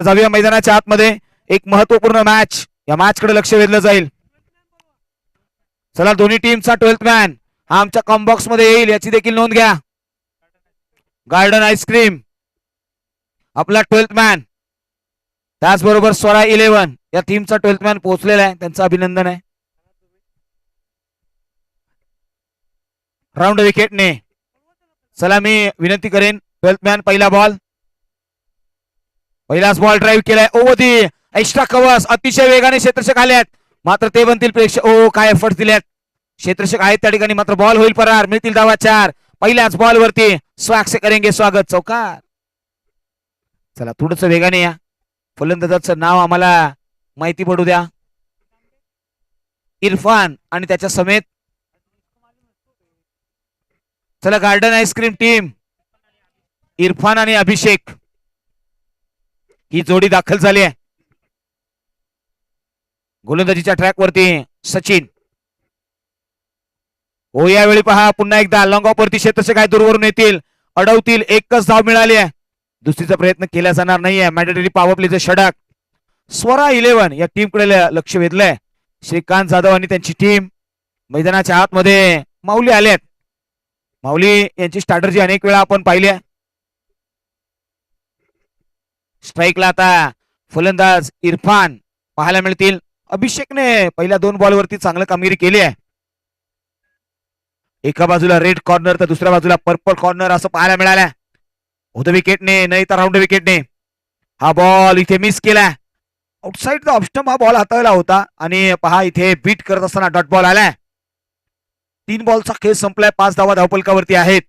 जाऊया मैदानाच्या आतमध्ये. एक महत्वपूर्ण मॅच, या मॅच कडे लक्ष वेधलं जाईल. चला दोन्ही टीमचा 12th मॅन हा आमच्या कॉम्बॉक्स मध्ये येईल याची देखील नोंद घ्या. गार्डन आईस्क्रीम आपला 12th मॅन, त्याचबरोबर स्वरा 11 या टीमचा 12th मॅन पोहोचलेला आहे, त्यांचं अभिनंदन आहे. राऊंड विकेटने. चला मी विनंती करेन 12th मॅन पहिला बॉल, पहिलाच बॉल ड्राईव्ह केलाय. ओवधी एक्स्ट्रा कव्हर्स अतिशय वेगाने क्षेत्ररक्षक आल्यात, मात्र ते बनतील प्रेक्षक. ओ काय एफर्ट्स दिल्यात क्षेत्ररक्षक आहेत त्या ठिकाणी, मात्र बॉल होईल परार. मिळतील धावा 4 पहिल्याच बॉल वरती. स्वाग से करेंगे स्वागत, चौकार. चला थोडस वेगाने या, फलंदाजाचं नाव आम्हाला माहिती पडू द्या. इरफान आणि त्याच्या समेत. चला गार्डन आईस्क्रीम टीम, इरफान आणि अभिषेक ही जोडी दाखल झाली आहे. गोलंदाजीच्या ट्रॅक वरती सचिन. हो यावेळी पहा पुन्हा एकदा लॉंग ऑफ वरती क्षेत्ररक्षक काय दूरवरून येतील, अडवतील. एकच धाव मिळाली आहे, दुसरीचा प्रयत्न केला जाणार नाहीये. मॅन्डेटरी पॉवर प्लेचं षटक. स्वरा 11 या टीम कडे लक्ष वेधलंय. श्रीकांत जाधव आणि त्यांची टीम मैदानाच्या आतमध्ये. माऊली आलेत, माऊली यांची स्ट्रॅटर्जी अनेक वेळा आपण पाहिली आहे. स्ट्राईकला आता फलंदाज इरफान पाहायला मिळतील. अभिषेकने पहिल्या 2 बॉलवरती चांगलं कामगिरी केली आहे. एका बाजूला रेड कॉर्नर तर दुसऱ्या बाजूला पर्पल कॉर्नर असं पाहायला मिळालं. होतं विकेटने नाही तर राऊंड विकेटने. हा बॉल इथे मिस केला. आउटसाइड द ऑप्शन हा बॉल हाताळला होता आणि पहा इथे बीट करत असताना डॉट बॉल आलाय. 3 बॉलचा खेळ संपलाय, 5 धावा धावफलकावरती आहेत.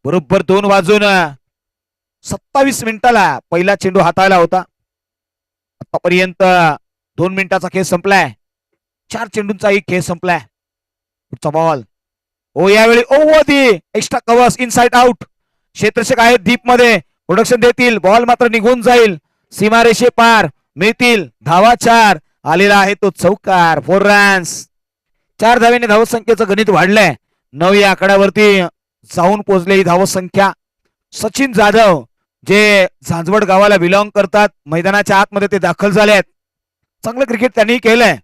बरोबर 2 वाजून 27 मिनिटाला पहिला चेंडू हाताळला होता. आतापर्यंत 2 मिनिटाचा खेळ संपलाय, 4 चेंडूंचा एक खेळ संपलाय. पुढचा बॉल. हो यावेळी ओवधी एक्स्ट्रा कव्हर्स इनसाइड आउट. क्षेत्ररक्षक आहेत डीप मध्ये, प्रोडक्शन देतील. बॉल मात्र निघून जाईल सीमारेषे पार. मिळतील धावा 4. आलेला आहे तो चौकार. 4 रन्स. 4 धावेने धावसंख्येचं गणित वाढलंय. 9 या आकड्यावरती जाऊन पोहोचले ही धावसंख्या. सचिन जाधव जे झांजवड गावाला बिलॉंग करतात, मैदानाच्या आतमध्ये ते दाखल झाले आहेत. चांगलं क्रिकेट त्यांनी केलंय.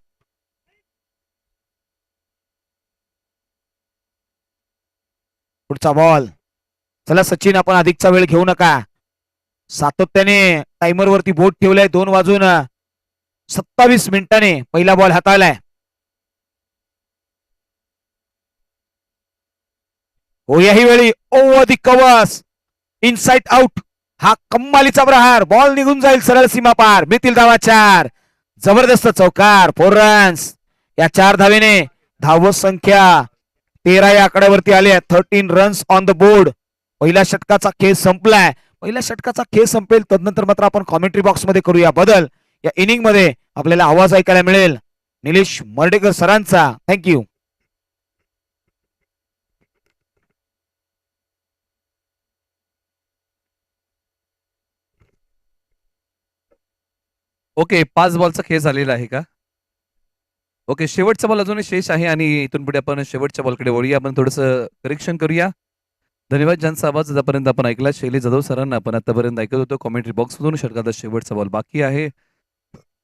पुढचा बॉल. चला सचिन आपण अधिकचा वेळ घेऊ नका. सातत्याने टाइमर वरती बोट ठेवलाय. 2 वाजून 27 मिनिटांनी पहिला बॉल हाताळलाय. हो याही वेळी over the covers inside out. हा कम्मालीचा प्रहार. बॉल निघून जाईल सरळ सीमा पार. मिळतील धावा 4. जबरदस्त चौकार. 4 रन्स. या 4 धावेने धावसंख्या 13 या आकड्यावरती आली आहे. 13 रन्स ऑन द बोर्ड. पहिल्या षटकाचा खेळ संपलाय. पहिल्या षटकाचा खेळ संपेल तदनंतर मात्र आपण कॉमेंट्री बॉक्स मध्ये करूया बदल. या इनिंग मध्ये आपल्याला आवाज ऐकायला मिळेल निलेश मर्डेकर सरांचा. थँक्यू. ओके, 5 बॉलचा खेळ झालेला आहे का? ओके, शेवटचा बॉल अजूनही शेष आहे आणि इथून पुढे आपण शेवटच्या बॉलकडे वळूया. आपण थोडंसं करेक्शन करूया. धन्यवाद ज्यांचा आवाज आतापर्यंत आपण ऐकला. शैली जाधव सरांना आपण आतापर्यंत ऐकत होतो. कॉमेंट्री बॉक्स मधून षटकाचा शेवटचा बॉल बाकी आहे.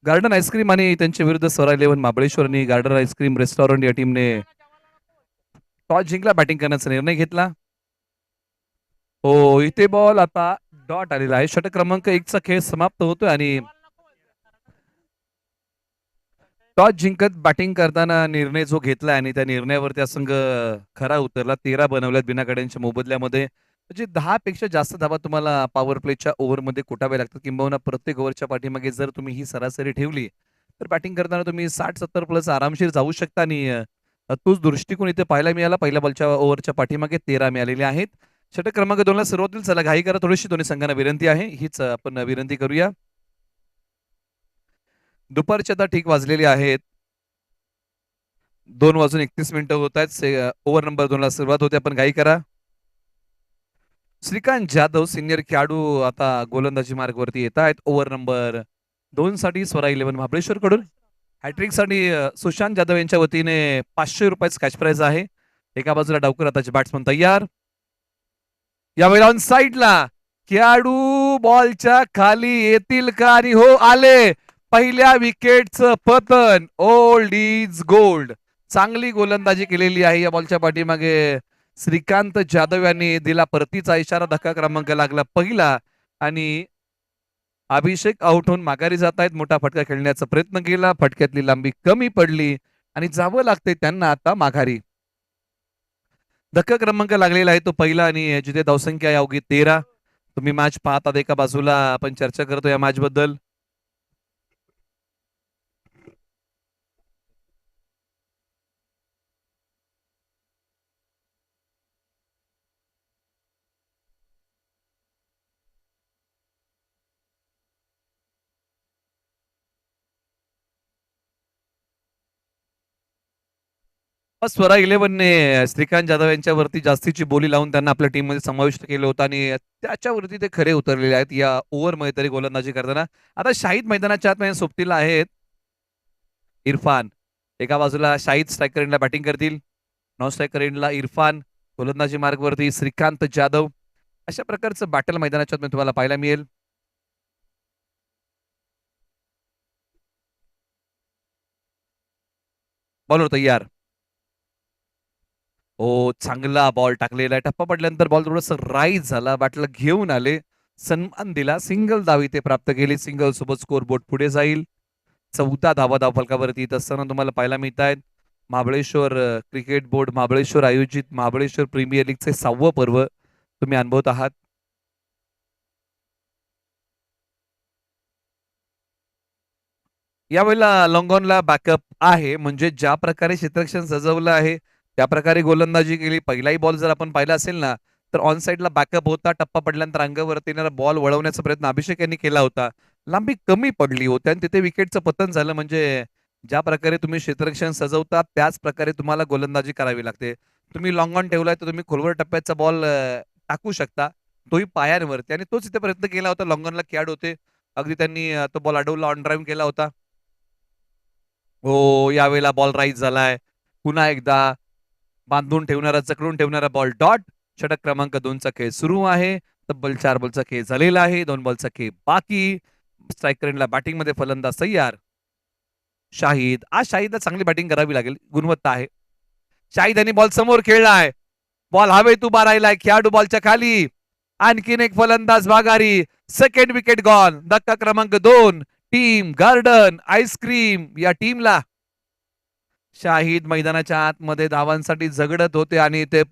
गार्डन आईस्क्रीम आणि त्यांच्या विरुद्ध स्वरा 11 महाबळेश्वर आणि गार्डन आईस्क्रीम रेस्टॉरंट या टीमने टॉस जिंकला, बॅटिंग करण्याचा निर्णय घेतला. हो इथे बॉल आता डॉट आलेला आहे. षटक क्रमांक 1 चा खेळ समाप्त होतोय आणि टॉस जिंकत बॅटिंग करताना निर्णय जो घेतला आणि त्या निर्णयावरती असंघ खरा उतरला. 13 बनवल्यात बिना गड्यांच्या मोबदल्यामध्ये. म्हणजे 10 पेक्षा जास्त धावा तुम्हाला पॉवर प्लेच्या ओव्हरमध्ये कुटाव्या लागतात. किंबहुना प्रत्येक ओव्हरच्या पाठीमागे जर तुम्ही ही सरासरी ठेवली तर बॅटिंग करताना तुम्ही 60-70 प्लस आरामशीर जाऊ शकता. आणि तोच दृष्टिकोन इथे पाहायला मिळाला. पहिल्या बॉलच्या ओव्हरच्या पाठीमागे 13 मिळालेले आहेत. षटक क्रमांक 2 ला सुरुवात होईल. चला घाई करा थोडीशी, दोन्ही संघांना विनंती आहे. हीच आपण विनंती करूया. दुपारचे आता ठीक वाजलेली आहेत. 2 वाजून 31 मिनिटं होत आहेत. ओव्हर नंबर 2 ला सुरुवात होते. आपण घाई करा. श्रीकांत जाधव सिनियर खेळाडू आता गोलंदाजी मार्गवरती येत आहेत. ओव्हर नंबर 2 साठी स्वरा 11 महाबळेश्वर कडून. हॅट्रिक साठी सुशांत जाधव यांच्या वतीने 500 रुपयाचं कॅश प्राइज आहे. एका बाजूला डावकर आताचे बॅट्समन तयार. यावेळेला ऑन साइडला खेळाडू बॉलच्या खाली येतील का? आणि हो, आले. पहिल्या विकेटचं पतन. Old is gold. चांगली गोलंदाजी केलेली आहे या बॉलच्या पाठीमागे. श्रीकांत जाधव यांनी दिला परतीचा इशारा. धक्का क्रमांक लागला पहिला आणि अभिषेक आउट होऊन माघारी जात आहेत. मोठा फटका खेळण्याचा प्रयत्न केला, फटक्यातली लांबी कमी पडली आणि जावं लागते त्यांना आता माघारी. धक्का क्रमांक लागलेला आहे तो पहिला आणि जिथे धावसंख्या आहे अवघी 13. तुम्ही मॅच पाहतात, एका बाजूला आपण चर्चा करतो या मॅच बद्दल. स्वरा 11ने श्रीकांत जाधव यांच्यावरती जास्तीची बोली लावून त्यांना आपल्या टीम मध्ये समाविष्ट केलं होतं आणि त्याच्यावरती ते खरे उतरलेले आहेत या ओव्हरमध्ये तरी गोलंदाजी करताना. आता शाहिद मैदानाच्या आतमध्ये सोबतीला आहेत. इरफान एका बाजूला शाहिद स्ट्रायकर एंडला बॅटिंग करतील. नॉन स्ट्रायकर एंडला इरफान. गोलंदाजी मार्गवरती श्रीकांत जाधव. अशा प्रकारचं बॅटल मैदानाच्या आतमध्ये तुम्हाला पाहायला मिळेल. बॉलर तयार. ओ, चांगला बॉल टाकलेला आहे. टप्पा पडल्यानंतर बॉल थोडस राईज झाला, बॅटला घेऊन आले, सन्मान दिला, सिंगल धाव इथे प्राप्त केली. सिंगल सोबत स्कोर बोर्ड पुढे जाईल. 14 धावा धावफलकावरती येत असताना तुम्हाला पाहायला मिळत आहेत. महाबळेश्वर क्रिकेट बोर्ड महाबळेश्वर आयोजित महाबळेश्वर प्रीमियर लीगचे 6वं पर्व तुम्ही अनुभवत आहात. यावेळेला लॉंगॉनला बॅकअप आहे, म्हणजे ज्या प्रकारे क्षेत्ररक्षण सजवलं आहे त्या प्रकारे गोलंदाजी केली. पहिलाही बॉल जर आपण पाहिला असेल ना, तर ऑन साईडला बॅकअप होता. टप्पा पडल्यानंतर अंगावरती बॉल वळवण्याचा प्रयत्न अभिषेक यांनी केला होता. लांबी कमी पडली होती आणि तिथे विकेटचं पतन झालं. म्हणजे ज्या प्रकारे तुम्ही क्षेत्ररक्षण सजवता त्याच प्रकारे तुम्हाला गोलंदाजी करावी लागते. तुम्ही लॉंग ऑन ठेवलाय तर तुम्ही खोलवर टप्प्याचा बॉल टाकू शकता, तोही पायांवरती, आणि तोच इथे प्रयत्न केला होता. लॉंग ऑनला खेळाडू होते, अगदी त्यांनी तो बॉल अडवला, ऑन ड्राईव्ह केला होता. हो, यावेळेला बॉल राईज झालाय. पुन्हा एकदा बांधून ठेवणारा, जकडून ठेवणारा बॉल डॉट. षटक क्रमांक 2चा खेळ सुरू आहे. तब्बल 4 बॉलचा खेळ झालेला आहे. 2 बॉलचा खेळ बाकी. स्ट्रायकरला बॅटिंग मध्ये फलंदाज तयार. शाहिद. आज शाहिदला चांगली बॅटिंग करावी लागेल, गुणवत्ता आहे. शाहिद यांनी बॉल समोर खेळलाय. बॉल हवेत उभा राहिलाय. खेळाडू बॉलच्या खाली. आणखीन एक फलंदाज माघारी. Second wicket gone. धक्का क्रमांक 2. टीम गार्डन आईस्क्रीम या टीमला. शाहिद मैदानाच्या आतमध्ये धावांसाठी झगडत होते आणि ते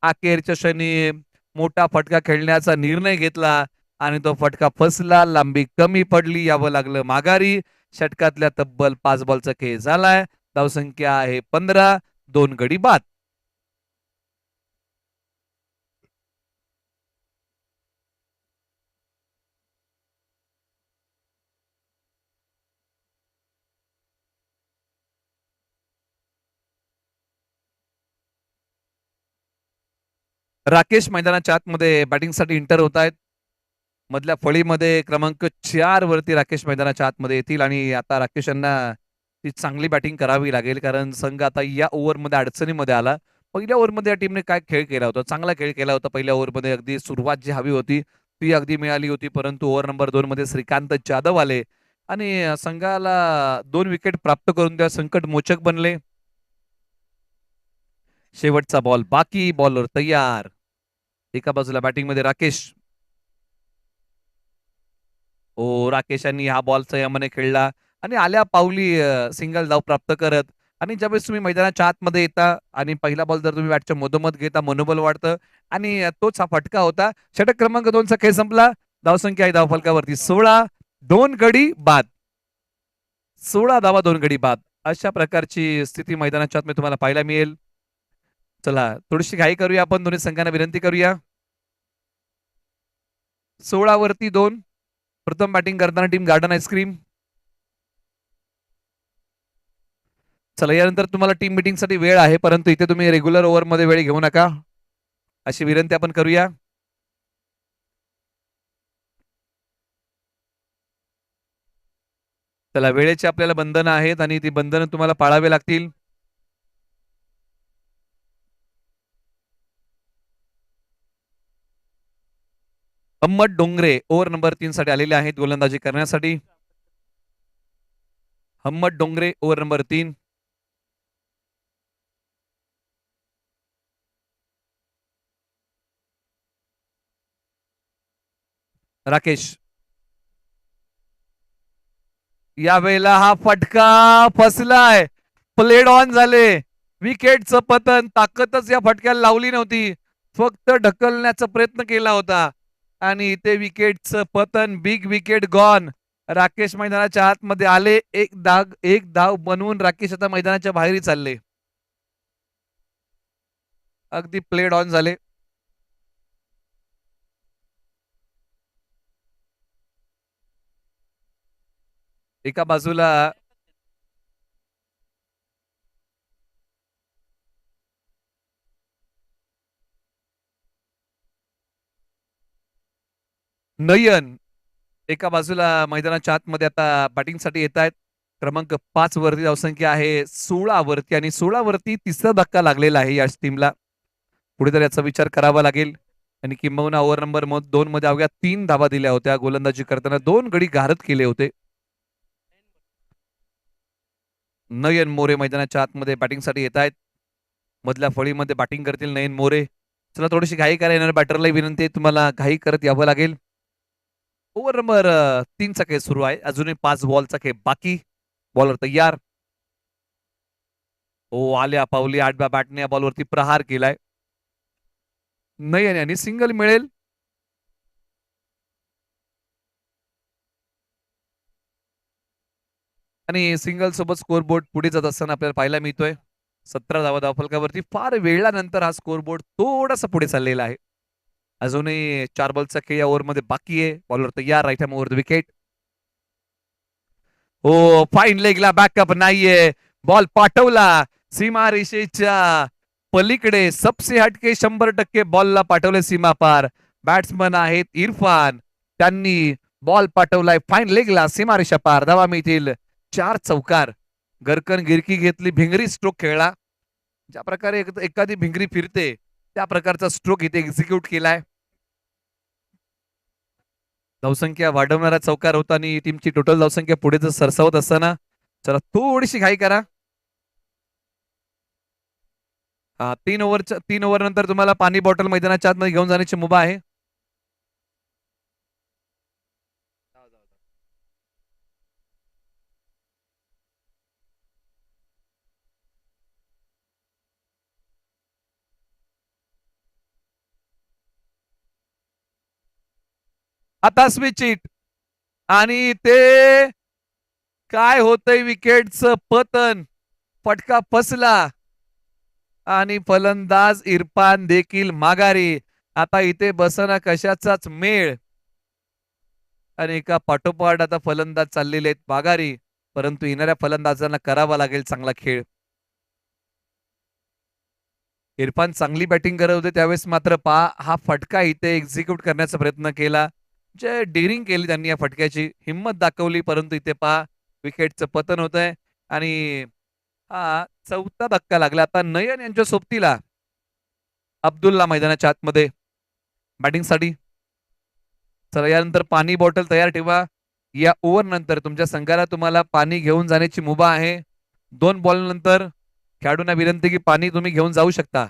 अखेरच्या क्षणी मोठा फटका खेळण्याचा निर्णय घेतला आणि तो फटका फसला. लांबी कमी पडली, यावं लागलं माघारी. षटकातल्या तब्बल 5 बॉलचा खेळ झालाय. धावसंख्या आहे 15. 2 गडी बाद. राकेश मैदानाच्या आतमध्ये बॅटिंगसाठी इंटर होत आहेत. मधल्या फळीमध्ये क्रमांक 4 वरती राकेश मैदानाच्या आतमध्ये येतील आणि आता राकेश यांना ती चांगली बॅटिंग करावी लागेल, कारण संघ आता या ओव्हरमध्ये अडचणीमध्ये आला. पहिल्या ओव्हरमध्ये या टीमने काय खेळ केला होता, चांगला खेळ केला होता. पहिल्या ओव्हरमध्ये अगदी सुरुवात जी हवी होती ती अगदी मिळाली होती, परंतु ओव्हर नंबर 2 मध्ये श्रीकांत जाधव आले आणि संघाला 2 विकेट प्राप्त करून त्या संकट मोचक बनले. शेवटचा बॉल बाकी. बॉलर तयार. एका बाजूला बॅटिंग मध्ये राकेश. ओ, राकेश यांनी हा बॉल संयमाने खेळला आणि आल्या पावली सिंगल धाव प्राप्त करत. आणि ज्यावेळेस तुम्ही मैदानाच्या आतमध्ये येता आणि पहिला बॉल जर तुम्ही बॅटच्या मधोमध घेता, मनोबल वाढतं आणि तोच हा फटका होता. षटक क्रमांक 2चा खेळ संपला. धावसंख्या आहे धावफलकावरती 16. 2 गडी बाद. 16 धावा, 2 गडी बाद. अशा प्रकारची स्थिती मैदानाच्या आतमध्ये तुम्हाला पाहायला मिळेल. चला, थोडीशी घाई करूया आपण, दोन्ही संघांना विनंती करूया. 16 वरती 2. प्रथम बॅटिंग करताना टीम गार्डन आईस्क्रीम. चला, यानंतर तुम्हाला टीम मीटिंग साठी वेळ आहे, परंतु इथे तुम्ही रेग्युलर ओव्हर मध्ये वेळ घेऊ नका, अशी विनंती आपण करूया. चला, वेळेची आपल्याला बंधनं आहेत आणि ती बंधनं तुम्हाला पाळावे लागतील. अहमद डोंगरे ओव्हर नंबर 3 साठी आलेले आहेत गोलंदाजी करण्यासाठी. Ahmad Dongre over number 3. राकेश, यावेळेला हा फटका फसलाय. प्लेड ऑन झाले. विकेटचं पतन. ताकदच या फटक्याला लावली नव्हती, फक्त ढकलण्याचा प्रयत्न केला होता आणि इथे विकेटचं पतन. Big wicket gone. राकेश मैदानाच्या आतमध्ये आले. एक धाव बनवून राकेश आता मैदानाच्या बाहेरही चालले. अगदी प्लेड ऑन झाले. एका बाजूला नयन, एका बाजूला मैदानाच्या आतमध्ये आता बॅटिंगसाठी येत आहेत. क्रमांक 5 वरती धावसंख्या आहे 16 वरती आणि 16 वरती तिसरा धक्का लागलेला आहे या टीमला. पुढे तर याचा विचार करावा लागेल आणि किंबहुना ओव्हर नंबर 2 मध्ये अवघ्या 3 धावा दिल्या होत्या. गोलंदाजी करताना 2 गडी गारद केले होते. नयन मोरे मैदानाच्या आतमध्ये बॅटिंगसाठी येत आहेत. मधल्या फळीमध्ये बॅटिंग करतील नयन मोरे. चला, थोडीशी घाई करा. येणार बॅटरला विनंती आहे, तुम्हाला घाई करत यावं लागेल. ओव्हर नंबर 3 चा खेळ सुरू आहे. अजूनही 5 बॉलचा खेळ बाकी. बॉलर तयार. ओ, आल्या पावली 8व्या बॅटने या बॉलवरती प्रहार केलाय. नयन यांनी सिंगल मिळेल. आणि सिंगल सोबत स्कोरबोर्ड पुढे जात असताना आपल्याला पाहायला मिळतोय 17 धावा धावफलकावरती. फार वेळानंतर हा स्कोरबोर्ड थोडासा पुढे चाललेला आहे. अजूनही 4 बॉलचा खेळ या ओव्हरमध्ये बाकी आहे. बॉलर तयार. Right arm over the wicket. हो, फाईन लेगला बॅकअप नाहीये. बॉल पाठवला सीमा रेषेच्या पलीकडे. सबसे हटके 100% बॉलला पाठवले सीमा पार. बॅट्समन आहेत इरफान. त्यांनी बॉल पाठवलाय फाईन लेगला सीमा रेषा पार. धावा मिळतील 4 चौकार. गरकन गिरकी घेतली. भिंगरी स्ट्रोक खेळला. ज्या प्रकारे एखादी भिंगरी फिरते त्या प्रकारचा स्ट्रोक इथे एक्झिक्यूट केलाय. धावसंख्या वाढवणारा चौकार होता आणि टीमची टोटल धावसंख्या पुढे जर सरसावत असताना. चला, थोडीशी घाई करा. 3 ओव्हर नंतर तुम्हाला पाणी बॉटल मैदानाच्या आतमध्ये घेऊन जाण्याची मुभा आहे. आता स्विच इट. आणि ते काय होतंय, विकेटचं पतन. फटका फसला आणि फलंदाज इरफान देखील माघारी. आता इथे बसना कशाचाच मेळ. आणि एका पाठोपाठ आता फलंदाज चाललेले आहेत माघारी, परंतु येणाऱ्या फलंदाजांना करावा लागेल चांगला खेळ. इरफान चांगली बॅटिंग करत होते त्यावेळेस मात्र हा फटका इथे एक्झिक्यूट करण्याचा प्रयत्न केला. जे डेअरिंग केली त्यांनी या फटक्याची, हिंमत दाखवली, परंतु इथे विकेटचं पतन होत आहे आणि हा 4था धक्का लागला. आता नयन यांच्या सोबतीला अब्दुल्ला मैदानाच्या आतमध्ये बॅटिंगसाठी. चला, यानंतर पाणी बॉटल तयार ठेवा. या ओव्हर नंतर तुमच्या संघाला तुम्हाला पाणी घेऊन जाण्याची मुभा आहे. 2 बॉल नंतर खेळाडूंना विनंती की पाणी तुम्ही घेऊन जाऊ शकता.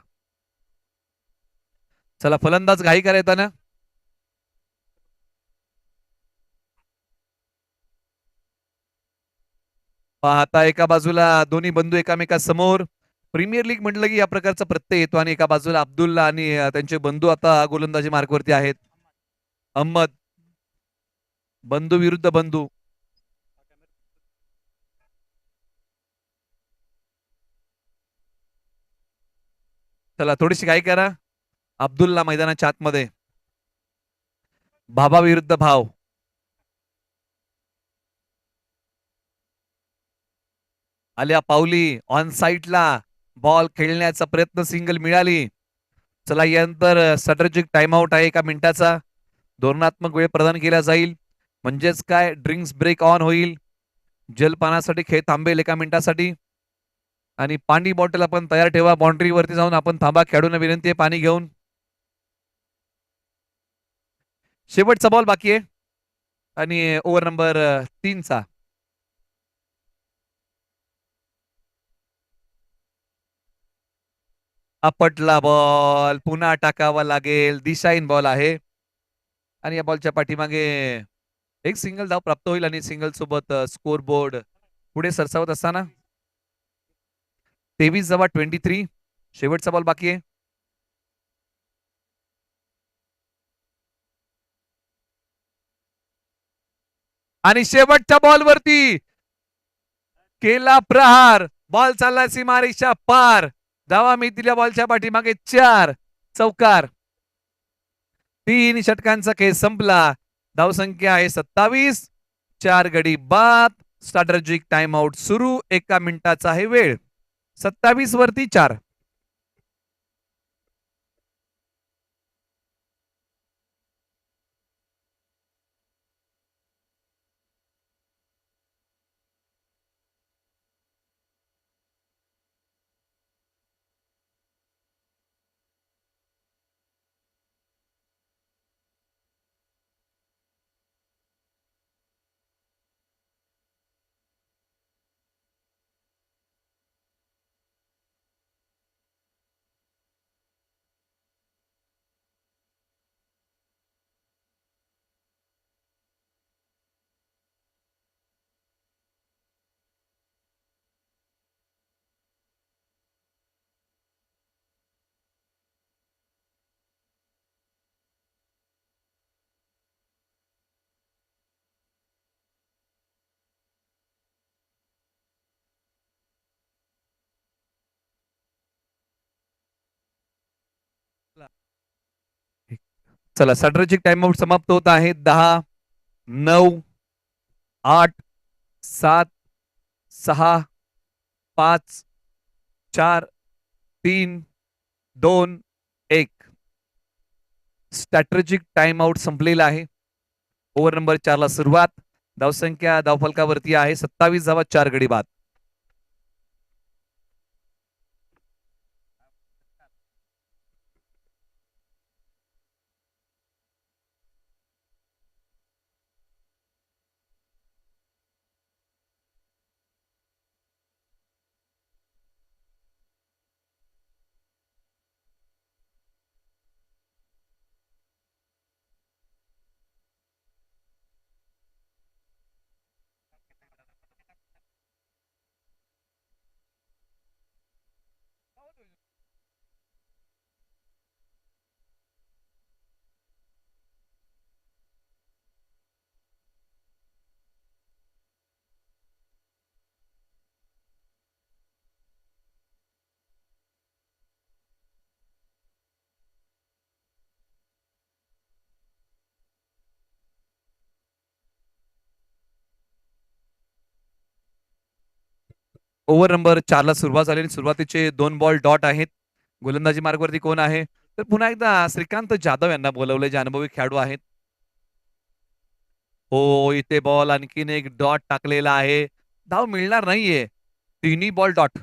चला, फलंदाज घाई करायचा ना. पाहता एका बाजूला दोन्ही बंधू एकामेकासमोर. प्रीमियर लीग म्हटलं की या प्रकारचा प्रत्यय येतो आणि एका बाजूला अब्दुल्ला आणि त्यांचे बंधू आता गोलंदाजी मार्गवरती आहेत. अहमद, बंधू विरुद्ध बंधू. चला, थोडीशी घाई करा. अब्दुल्ला मैदानाच्या आतमध्ये. भाभा विरुद्ध भाव. आल्या पावली ऑन साईडला बॉल खेळण्याचा प्रयत्न. सिंगल मिळाली. चला, यानंतर स्ट्रॅटेजिक टाइमआउट आहे 1 मिनिटाचा. धोरणात्मक वेळ प्रदान केला जाईल. म्हणजेच काय, ड्रिंक्स ब्रेक ऑन होईल. जलपानासाठी खेळ थांबेल 1 मिनिटासाठी. आणि पाणी बॉटल आपण तयार ठेवा. बाउंड्रीवरती जाऊन आपण थांबा. खेळाडूंना विनंती आहे पाणी घेऊन. शेवटचा बॉल बाकी आहे आणि ओव्हर नंबर 3चा. आपटला बॉल पुन्हा टाकावा लागेल. दिशाहीन बॉल आहे आणि या बॉलच्या पाठीमागे एक सिंगल धाव प्राप्त होईल आणि सिंगल सोबत स्कोर बोर्ड पुढे सरसावत असताना 23-23 शेवटचा बॉल बाकी आहे. आणि शेवटच्या बॉलवरती केला प्रहार. बॉल चालला सीमारेषा पार. धावा मिळतील या बॉलच्या पाठीमागे 4 चौकार. 3 षटकांचा खेळ संपला. धावसंख्या आहे 27. 4 गडी बाद. स्ट्रॅटेजिक टाइम आउट सुरू. 1 मिनिटाचा आहे वेळ. 27 वरती 4. चला स्ट्रॅटेजिक टाइम आउट समाप्त होत आहे. 10 9 8 7 6 5 4 3 2 1. स्ट्रॅटेजिक टाइम आउट संपलेला आहे. ओव्हर नंबर 4 ला सुरुवात. धावसंख्या धावफलकावरती आहे 27 धावा 4 गडी बाद. ओव्हर नंबर 4 ला सुरुवात झाली. सुरुवातीचे 2 बॉल डॉट आहेत. गोलंदाजी मार्गवरती कोण आहे तर पुन्हा एकदा श्रीकांत जाधव यांना बोलवले जे अनुभवी खेळाडू आहेत. हो इथे बॉल आणखीन एक डॉट टाकलेला आहे. धाव मिळणार नाहीये. तिन्ही बॉल डॉट.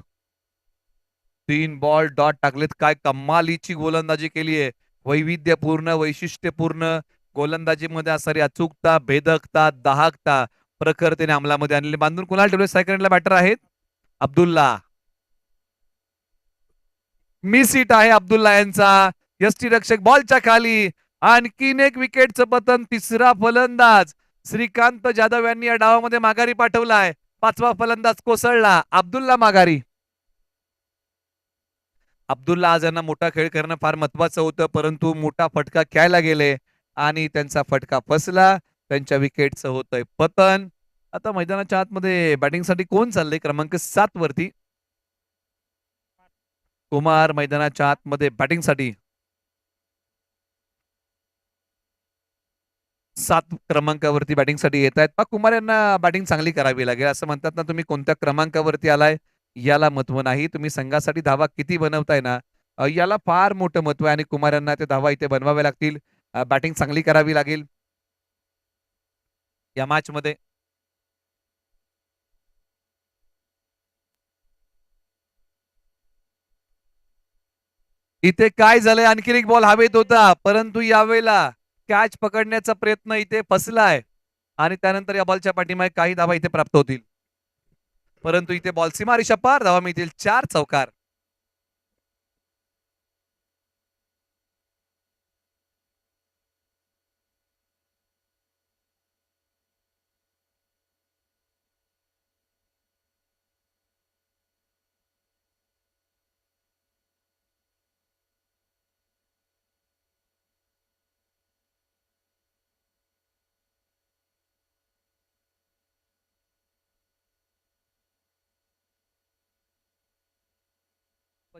3 बॉल डॉट टाकलेत. काय कमालीची गोलंदाजी केली आहे. वैविध्यपूर्ण वैशिष्ट्यपूर्ण गोलंदाजीमध्ये असणारी अचूकता भेदकता दाहकता प्रखरतेने अंमलामध्ये आणलेली. बांधून कुणाला ठेवले सेकंडला बॅटर आहेत अब्दुल्ला. मिस हिट आहे अब्दुल्ला यांचा. यष्टीरक्षक बॉलच्या खाली. आणखीन एक विकेटचं पतन. तिसरा फलंदाज श्रीकांत जाधव यांनी या डावामध्ये माघारी पाठवलाय. 5वा फलंदाज कोसळला. अब्दुल्ला माघारी. अब्दुल्ला आज यांना मोठा खेळ करणं फार महत्वाचं होतं परंतु मोठा फटका खेळायला गेले आणि त्यांचा फटका फसला. त्यांच्या विकेटचं होतंय पतन. आता मैदानाच्या आतमध्ये बॅटिंगसाठी कोण चाललंय क्रमांक 7 वरती. कुमार मैदानाच्या आतमध्ये बॅटिंगसाठी 7 क्रमांकावरती बॅटिंगसाठी येत आहेत. कुमार यांना बॅटिंग चांगली करावी लागेल. असं म्हणतात ना तुम्ही कोणत्या क्रमांकावरती आलाय याला महत्व नाही. तुम्ही संघासाठी धावा किती बनवताय ना याला फार मोठं महत्व आहे आणि कुमार यांना ते धावा इथे बनवाव्या लागतील. बॅटिंग चांगली करावी लागेल या मॅच मध्ये. इथे काय झालंय आणखीन एक बॉल हवेत होता परंतु यावेळेला कॅच पकडण्याचा प्रयत्न इथे फसलाय आणि त्यानंतर या बॉलच्या पाठीमागे काही धावा इथे प्राप्त होतील, परंतु इथे बॉल सीमारेषा पार, धावा मिळतील 4 चौकार.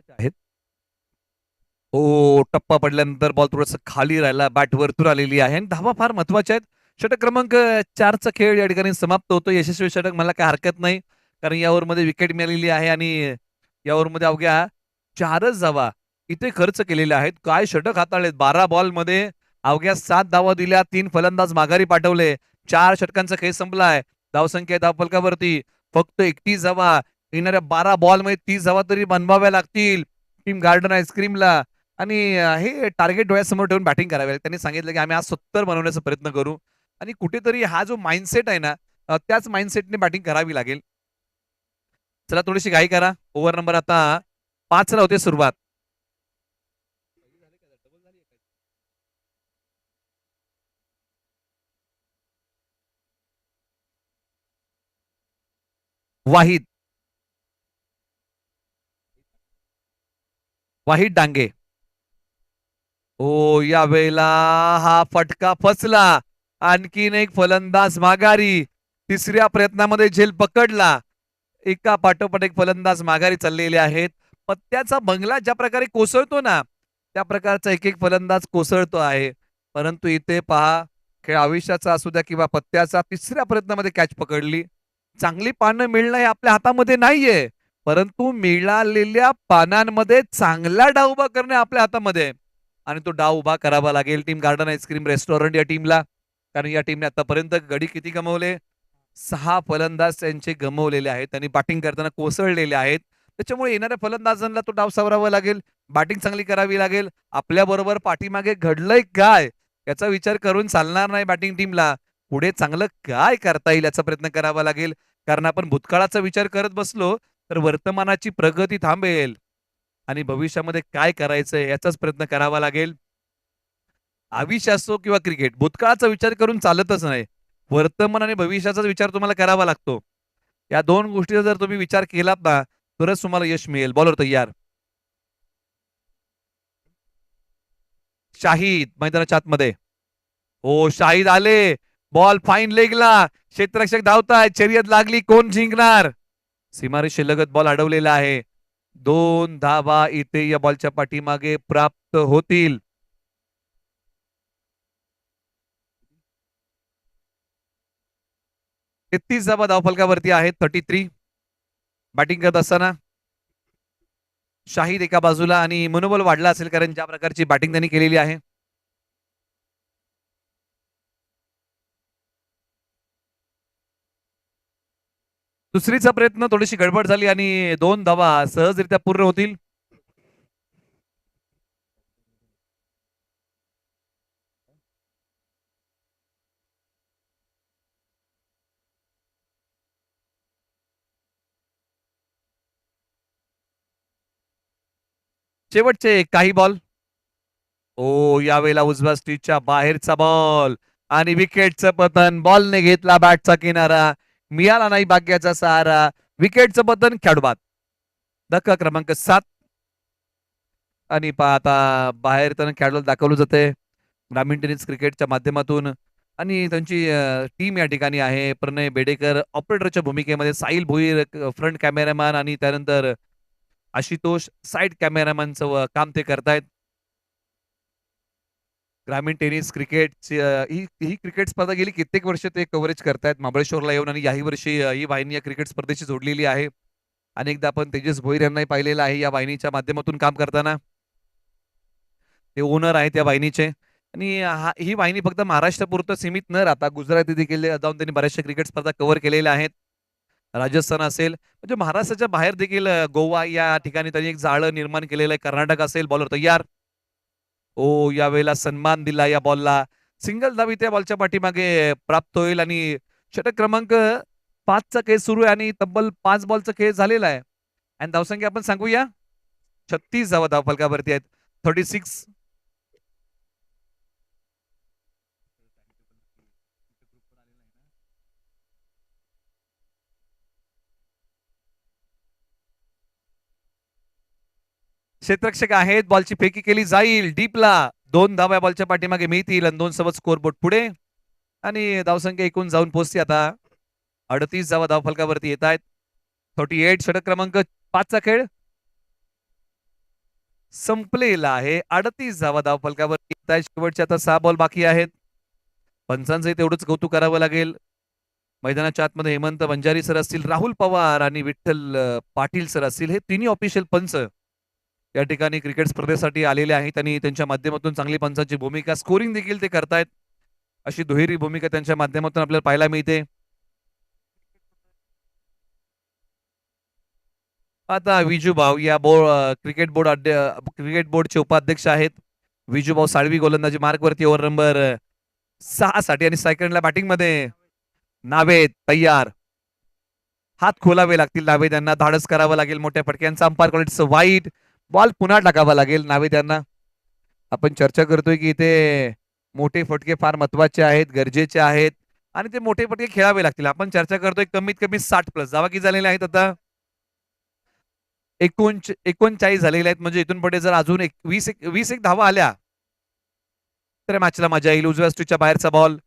आहेत. ओ, टप्पा पडल्यानंतर बॉल थोडस खाली राहिला, बॅट वरतून आलेली आहे आणि धावा फार महत्वाच्या आहेत. षटक क्रमांक 4चा खेळ या ठिकाणी समाप्त होतो. यशस्वी षटक मला काय हरकत नाही, कारण या ओव्हरमध्ये विकेट मिळालेली आहे आणि या ओव्हरमध्ये अवघ्या 4च धावा इथे खर्च केलेल्या आहेत. काय षटक हाताळलेत. 12 बॉलमध्ये अवघ्या 7 धावा दिल्या, 3 फलंदाज माघारी पाठवले. 4 षटकांचा खेळ संपलाय. धावसंख्या धावफलकावरती फक्त 31 धावा. येणाऱ्या 12 बॉलमध्ये 30 धावा तरी बनवाव्या लागतील टीम गार्डन आईस्क्रीमला आणि हे टार्गेट डोळ्यासमोर ठेवून बॅटिंग करावी लागेल. त्यांनी सांगितलं की आम्ही आज 70 बनवण्याचा प्रयत्न करू आणि कुठेतरी हा जो माइंडसेट आहे ना, त्याच माइंडसेटने बॅटिंग करावी लागेल. चला थोडीशी घाई करा. ओव्हर नंबर आता 5 ला होते सुरुवात. वाहिद वाहिद डांगे. ओ, या वेळेला हा फटका फसला. आणखीन एक फलंदाज माघारी. तिसऱ्या प्रयत्नामध्ये झेल पकडला. एका पाठोपाठ एक फलंदाज माघारी चाललेले आहेत. पत्त्याचा बंगला ज्या प्रकारे कोसळतो ना, त्या प्रकारचा एक एक फलंदाज कोसळतो आहे. परंतु इथे पहा, खेळ आयुष्याचा असू द्या किंवा पत्त्याचा, तिसऱ्या प्रयत्नामध्ये कॅच पकडली. चांगली पानं मिळणं हे आपल्या हातामध्ये नाहीये, परंतु मिळालेल्या पानांमध्ये चांगला डाव उभा करणे आपल्या हातामध्ये आहे. आणि तो डाव उभा करावा लागेल टीम गार्डन आईस्क्रीम रेस्टॉरंट या टीमला, कारण या टीमने आतापर्यंत गडी किती गमावले. 6 फलंदाज त्यांचे गमावलेले आहेत आणि बॅटिंग करताना कोसळलेले आहेत. त्याच्यामुळे येणाऱ्या फलंदाजांना तो डाव सावरावा लागेल, बॅटिंग चांगली करावी लागेल. आपल्या बरोबर पाठीमागे घडलंय काय याचा विचार करून चालणार नाही बॅटिंग टीमला. पुढे चांगलं काय करता येईल याचा प्रयत्न करावा लागेल, कारण आपण भूतकाळाचा विचार करत बसलो तर वर्तमानाची प्रगती थांबेल आणि भविष्यामध्ये काय करायचंय याचाच प्रयत्न करावा लागेल. आयुष्य असो किंवा क्रिकेट, भूतकाळाचा विचार करून चालतच नाही. वर्तमान आणि भविष्याचा विचार तुम्हाला करावा लागतो. या 2 गोष्टीचा जर तुम्ही विचार केलात ना, तरच तुम्हाला यश मिळेल. बॉलर तयार. शाहिद मैदानाच्या आतमध्ये. हो, शाहिद आले. बॉल फाईन लेगला. क्षेत्ररक्षक धावतायत. शर्यत लागली. कोण जिंकणार. सीमारेषेलगत बॉल अडवलेला आहे. 2 धावा इथे या बॉलच्या पाठीमागे प्राप्त होतील. ते 30 धावा धावफलकावरती आहेत. 33. बॅटिंग करत असताना शाहिद एका बाजूला आणि मनोबल वाढला असेल, कारण ज्या प्रकारची बॅटिंग त्यांनी केलेली आहे. दुसरीचा प्रयत्न थोडीशी गडबड झाली आणि 2 धावा सहजरित्या पूर्ण होतील. शेवटचे काही बॉल. ओ, यावेळेला उजव्या स्टिचच्या बाहेरचा बॉल आणि विकेटचं पतन. बॉलने घेतला बॅटचा किनारा, मिळाला नाही भाग्याचा सहारा. विकेटचं पतन, खेळाडू बाद. धक्का क्रमांक 7. आणि आता बाहेर त्यांना खेळाडूला दाखवलं जाते ग्रामीण टेनिस क्रिकेटच्या माध्यमातून आणि त्यांची टीम या ठिकाणी आहे. प्रणय बेडेकर ऑपरेटरच्या भूमिकेमध्ये, साहिल भोईर फ्रंट कॅमेरामॅन आणि त्यानंतर आशुतोष साइड कॅमेरामॅनचं काम ते करतायत. ग्रामीण टेनिस क्रिकेट ही क्रिकेट स्पर्धा गेली कित्येक वर्ष ते कव्हरेज करतायत महाबळेश्वरला येऊन, आणि याही वर्षी ही वाहिनी या क्रिकेट स्पर्धेशी जोडलेली आहे. अनेकदा आपण तेजस भोईर यांनाही पाहिलेलं आहे या वाहिनीच्या माध्यमातून काम करताना. ते ओनर आहेत या वाहिनीचे आणि ही वाहिनी फक्त महाराष्ट्रापुरतं सीमित न राहता गुजराती देखील जाऊन त्यांनी बऱ्याचशा क्रिकेट स्पर्धा कव्हर केलेल्या आहेत. राजस्थान असेल, म्हणजे महाराष्ट्राच्या बाहेर देखील गोवा या ठिकाणी त्यांनी एक जाळं निर्माण केलेलं आहे. कर्नाटक असेल. बॉलर तयार. ओ, यावेळेला सन्मान दिला या बॉलला. सिंगल धाव त्या बॉलच्या पाठीमागे प्राप्त होईल आणि षटक क्रमांक 5चा खेळ सुरू आहे आणि तब्बल 5 बॉलचा खेळ झालेला आहे. आणि धावसंख्या आपण सांगूया 36 धावा धाव फलकावरती आहेत. 36. क्षेत्ररक्षक आहेत. बॉलची फेकी केली जाईल डीपला. 2 धावा बॉलच्या पाठीमागे मिळतील आणि 2 सोबत स्कोरबोर्ड पुढे आणि धावसंख्या एकूण जाऊन पोहोचते आता 38 धावा धाव फलकावरती येत आहेत. 38. षटक क्रमांक 5चा खेळ संपलेला आहे. 38 धावा धाव फलकावरती येत आहेत. शेवटचे आता 6 बॉल बाकी आहेत. पंचांचंही तेवढंच कौतुक करावं लागेल. मैदानाच्या आतमध्ये हेमंत बंजारी सर असतील, राहुल पवार आणि विठ्ठल पाटील सर असतील. हे तिन्ही ऑफिशियल पंच या ठिकाणी क्रिकेट स्पर्धेसाठी आलेले आहेत आणि त्यांच्या माध्यमातून चांगली पंचांची भूमिका, स्कोरिंग देखील ते करतायत. अशी दुहेरी भूमिका त्यांच्या माध्यमातून आपल्याला पाहायला मिळते. आता विजूभाऊ या क्रिकेट बोर्डचे उपाध्यक्ष आहेत. विजूभाऊ साळवी गोलंदाजी मार्कवरती ओव्हर नंबर 6 साठी आणि सेकंडला बॅटिंग मध्ये नावेद तयार. हात खोलावे लागतील नावेद यांना, धाडस करावं लागेल मोठ्या फटक्यांचा. अंपायर क्वालिटीचं वाईट बॉल पुन्हा टाकावा लागेल नावेद यांना. आपण चर्चा करतोय की इथे मोठे फटके फार महत्वाचे आहेत, गरजेचे आहेत आणि ते मोठे फटके खेळावे लागतील. आपण चर्चा करतोय कमीत कमी 60+ धावा किती झालेल्या आहेत आता 39 झालेल्या आहेत. म्हणजे इथून पुढे जर अजून 20 धावा आल्या तर मॅचला मजा येईल. उजव्या स्ट्रीटच्या बाहेरचा बॉल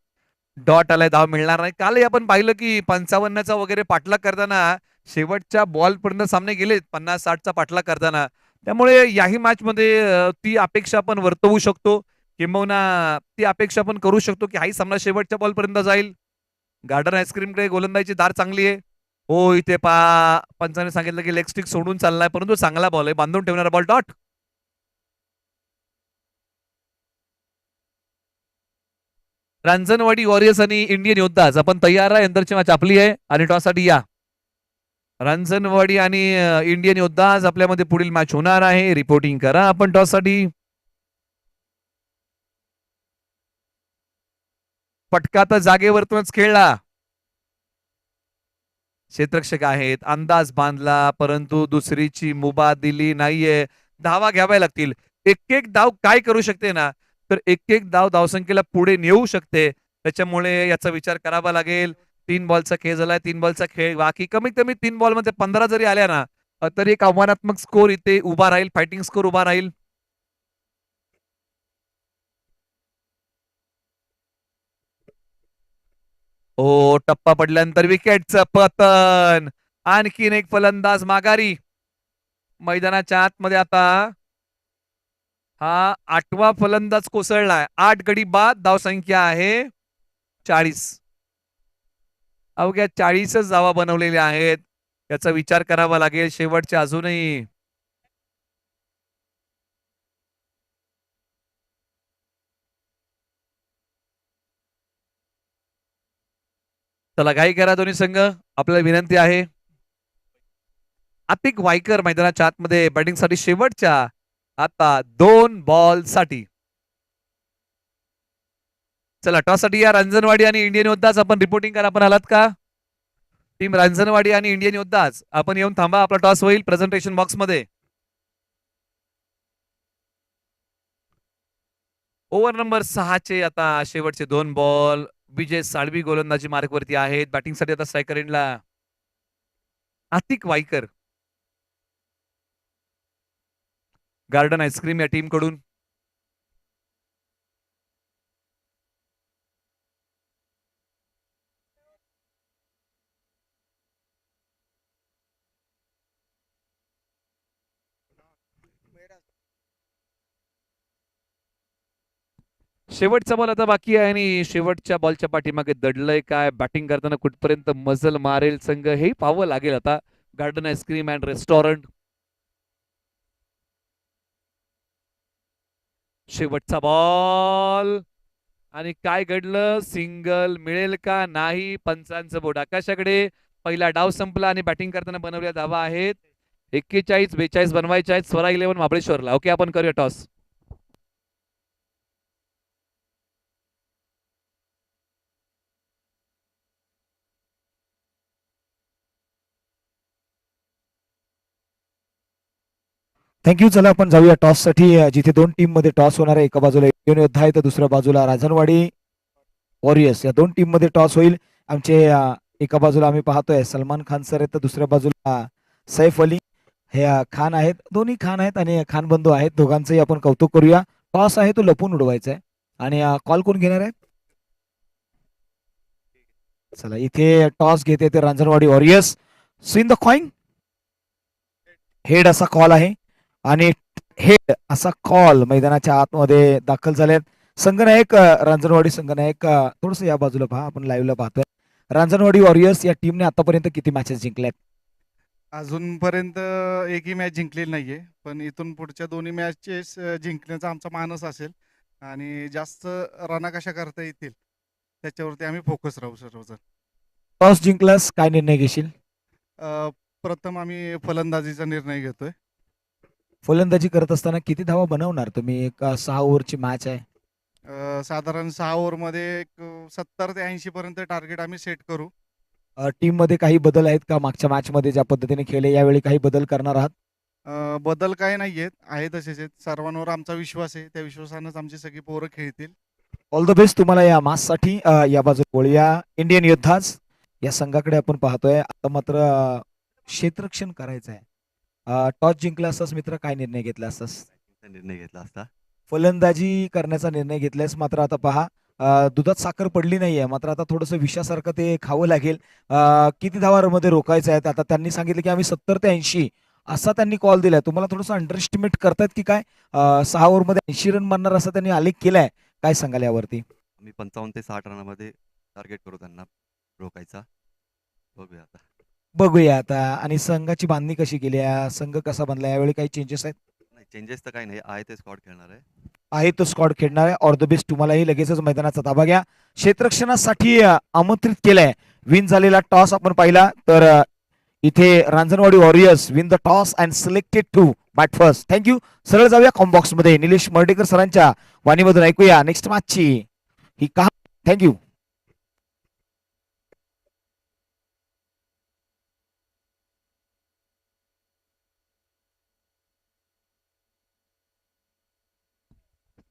डॉट आलाय, धाव मिळणार नाही. कालही आपण पाहिलं की 55चा वगैरे पाठलाग करताना शेवटच्या बॉल पर्यंत सामने गेले 50-60चा पाठलाग करताना. त्यामुळे याही मॅच मध्ये ती अपेक्षा आपण वर्तवू शकतो, किंबहुना ती अपेक्षा आपण करू शकतो की हाही सामना शेवटच्या बॉल पर्यंत जाईल. गार्डन आईस्क्रीमकडे गोलंदाजीची धार चांगली आहे. हो इथे पंचाने सांगितलं की लेग स्टिक सोडून चाललाय, परंतु चांगला बॉल आहे, बांधून ठेवणारा बॉल डॉट. रांजणवाडी वॉरियर्स आणि इंडियन योद्धाज आपण तयार आहे. अंतरची मॅच आपली आहे आणि टॉससाठी या. रांजणवाडी आणि इंडियन योद्धाज आपल्यामध्ये पुढील मॅच होणार आहे. रिपोर्टिंग करा आपण टॉससाठी. फटका तर जागेवरतूनच खेळला. क्षेत्ररक्षक आहेत, अंदाज बांधला परंतु दुसरीची मुभा दिली नाहीये. धावा घ्याव्या लागतील. एक धाव काय करू शकते ना, तर एक धाव धावसंख्येला पुढे नेऊ शकते. त्याच्यामुळे याचा विचार करावा लागेल. 3 बॉलचा खेळ झालाय, 3 बॉलचा खेळ बाकी. कमीत कमी 3 बॉलमध्ये 15 जरी आल्या ना तरी एक आव्हानात्मक स्कोर इथे उभा राहील, फायटिंग स्कोर उभा राहील. ओ टप्पा पडल्यानंतर विकेटचं पतन. आणखीन एक फलंदाज माघारी. मैदानाच्या आतमध्ये आता हा 8वा फलंदाज कोसळलाय. 8 गडी बाद, धावसंख्या आहे 40. अवघ्या 40च धावा बनवलेल्या आहेत. याचा विचार करावा लागेल. शेवटच्या अजूनही चला घाई करा दोन्ही संघ, आपल्याला विनंती आहे. आतिक वायकर मैदानाच्या आतमध्ये बॅटिंग साठी शेवटच्या आता 2 बॉल साठी. चला टॉस साठी या. रांजणवाडी आणि इंडियन योद्धाज आपण रिपोर्टिंग करा. आपण आलात का टीम रांजणवाडी आणि इंडियन योद्धाज? आपण येऊन थांबा, आपला टॉस होईल प्रेझेंटेशन बॉक्स मध्ये. ओव्हर नंबर 6चे आता शेवटचे 2 बॉल. विजय साळवी गोलंदाजी मार्कवरती आहेत. बॅटिंगसाठी आता स्ट्रायकर एंडला आतिक वायकर. गार्डन आईस्क्रीम या टीम कडून शेवटचा बॉल आता बाकी आहे आणि शेवटच्या बॉलच्या पाठीमागे दडलंय काय, बॅटिंग करताना कुठपर्यंत मजल मारेल संघ हे पाहावं लागेल आता. Garden ice cream and restaurant. शेवटचा बॉल आणि काय घडलं, सिंगल मिळेल का नाही? पंचांचं बोट आकाशाकडे. पहिला डाव संपला आणि बॅटिंग करताना बनवल्या धावा आहेत 41-42 बनवायच्या आहेत स्वरा 11 महाबळेश्वरला. ओके आपण करूया टॉस. थँक्यू. चला आपण जाऊया टॉससाठी, जिथे दोन टीम मध्ये टॉस होणार आहे. एका बाजूला इंडियन योद्धा आहे तर दुसऱ्या बाजूला राजनवाडी वॉरियर्स. या दोन टीम मध्ये टॉस होईल. आमचे एका बाजूला आम्ही पाहतोय सलमान खान सर आहेत तर दुसऱ्या बाजूला सैफ अली हे खान आहेत. दोन्ही खान आहेत आणि खान बंधू आहेत. दोघांचंही आपण कौतुक करूया. टॉस आहे तो लपून उडवायचा आहे. आणि कॉल कोण घेणार आहे? चला इथे टॉस घेते ते Ranjanwadi warriors. Spin the coin. Head असा कॉल आहे आणि हेड असा कॉल मैदानाच्या आतमध्ये दाखल झालेत. संघनायक रांजणवाडी संघनायक थोडस या बाजूला पहा, आपण लाईव्हला पाहतोय. रांजणवाडी वॉरियर्स या टीमने आतापर्यंत किती मॅचेस जिंकल्यात? अजूनपर्यंत एकही मॅच जिंकलेली नाहीये, पण इथून पुढच्या दोन्ही मॅचेस जिंकण्याचा आमचा मानस असेल आणि जास्त रना कशा करता येतील त्याच्यावरती आम्ही फोकस राहू सर्वजण. टॉस जिंकलास काय निर्णय घेशील? प्रथम आम्ही फलंदाजीचा निर्णय घेतोय. फलंदाजी करत असताना किती धावा बनवणार तुम्ही? एक 6 ओव्हरची मॅच आहे. साधारण 6 ओव्हरमध्ये एक 70 ते 80 पर्यंत टार्गेट आम्ही सेट करू. टीम मध्ये काही बदल आहेत का? मागच्या मॅच मध्ये ज्या पद्धतीने खेळले यावेळी काही बदल करणार आहात? बदल काय नाहीयेत, आहे तसेच आहेत. सर्वांवर आमचा विश्वास आहे, त्या विश्वासानंच आमची सगळी पोरं खेळतील. ऑल द बेस्ट तुम्हाला या साठी. या बाजूला वळूया इंडियन योद्धाच या संघाकडे आपण पाहतोय. आता मात्र क्षेत्ररक्षण करायचं आहे. टॉस जिंकला असतास मित्र, काय निर्णय घेतला असतास? निर्णय घेतला असता. फलंदाजी करण्याचा निर्णय घेतल्यास मात्र आता पहा, दुधात साखर पडली नाहीये, मात्र आता थोडस विषासारखं ते खावं लागेल. किती धावांमध्ये रोखायचं आहे? आता त्यांनी सांगितलं की आम्ही 70 ते 80 असा त्यांनी कॉल दिलाय. तुम्हाला थोडंसं अंडर एस्टिमेट करतायत की काय? 6 ओव्हरमध्ये 80 रन मारणार असा त्यांनी आलेख केलाय. काय सांगाल यावरती? आम्ही 55 ते 60 रनामध्ये टार्गेट करू त्यांना रोखायचा. बघूया आता. बघूया आता. आणि संघाची बांधणी कशी केली आहे? संघ कसा बनला? यावेळी काही चेंजेस आहेत? नाही, चेंजेस तर काही नाही, आहे ते स्क्वॉड खेळणार आहे. आहे तो स्क्वॉड खेळणार आहे. ऑल द बेस्ट तुम्हालाही. लगेचच मैदानाचा ताबा घ्या. क्षेत्ररक्षणासाठी आमंत्रित केलंय. विन झालेला टॉस आपण पाहिला तर इथे Ranjanwadi warriors win the toss and selected to bat first. Thank you. सरळ जाऊया कॉम्बॉक्स मध्ये. निलेश मर्डेकर सरांच्या वाणीमधून ऐकूया नेक्स्ट मॅचची ही कहाणी. थँक्यू.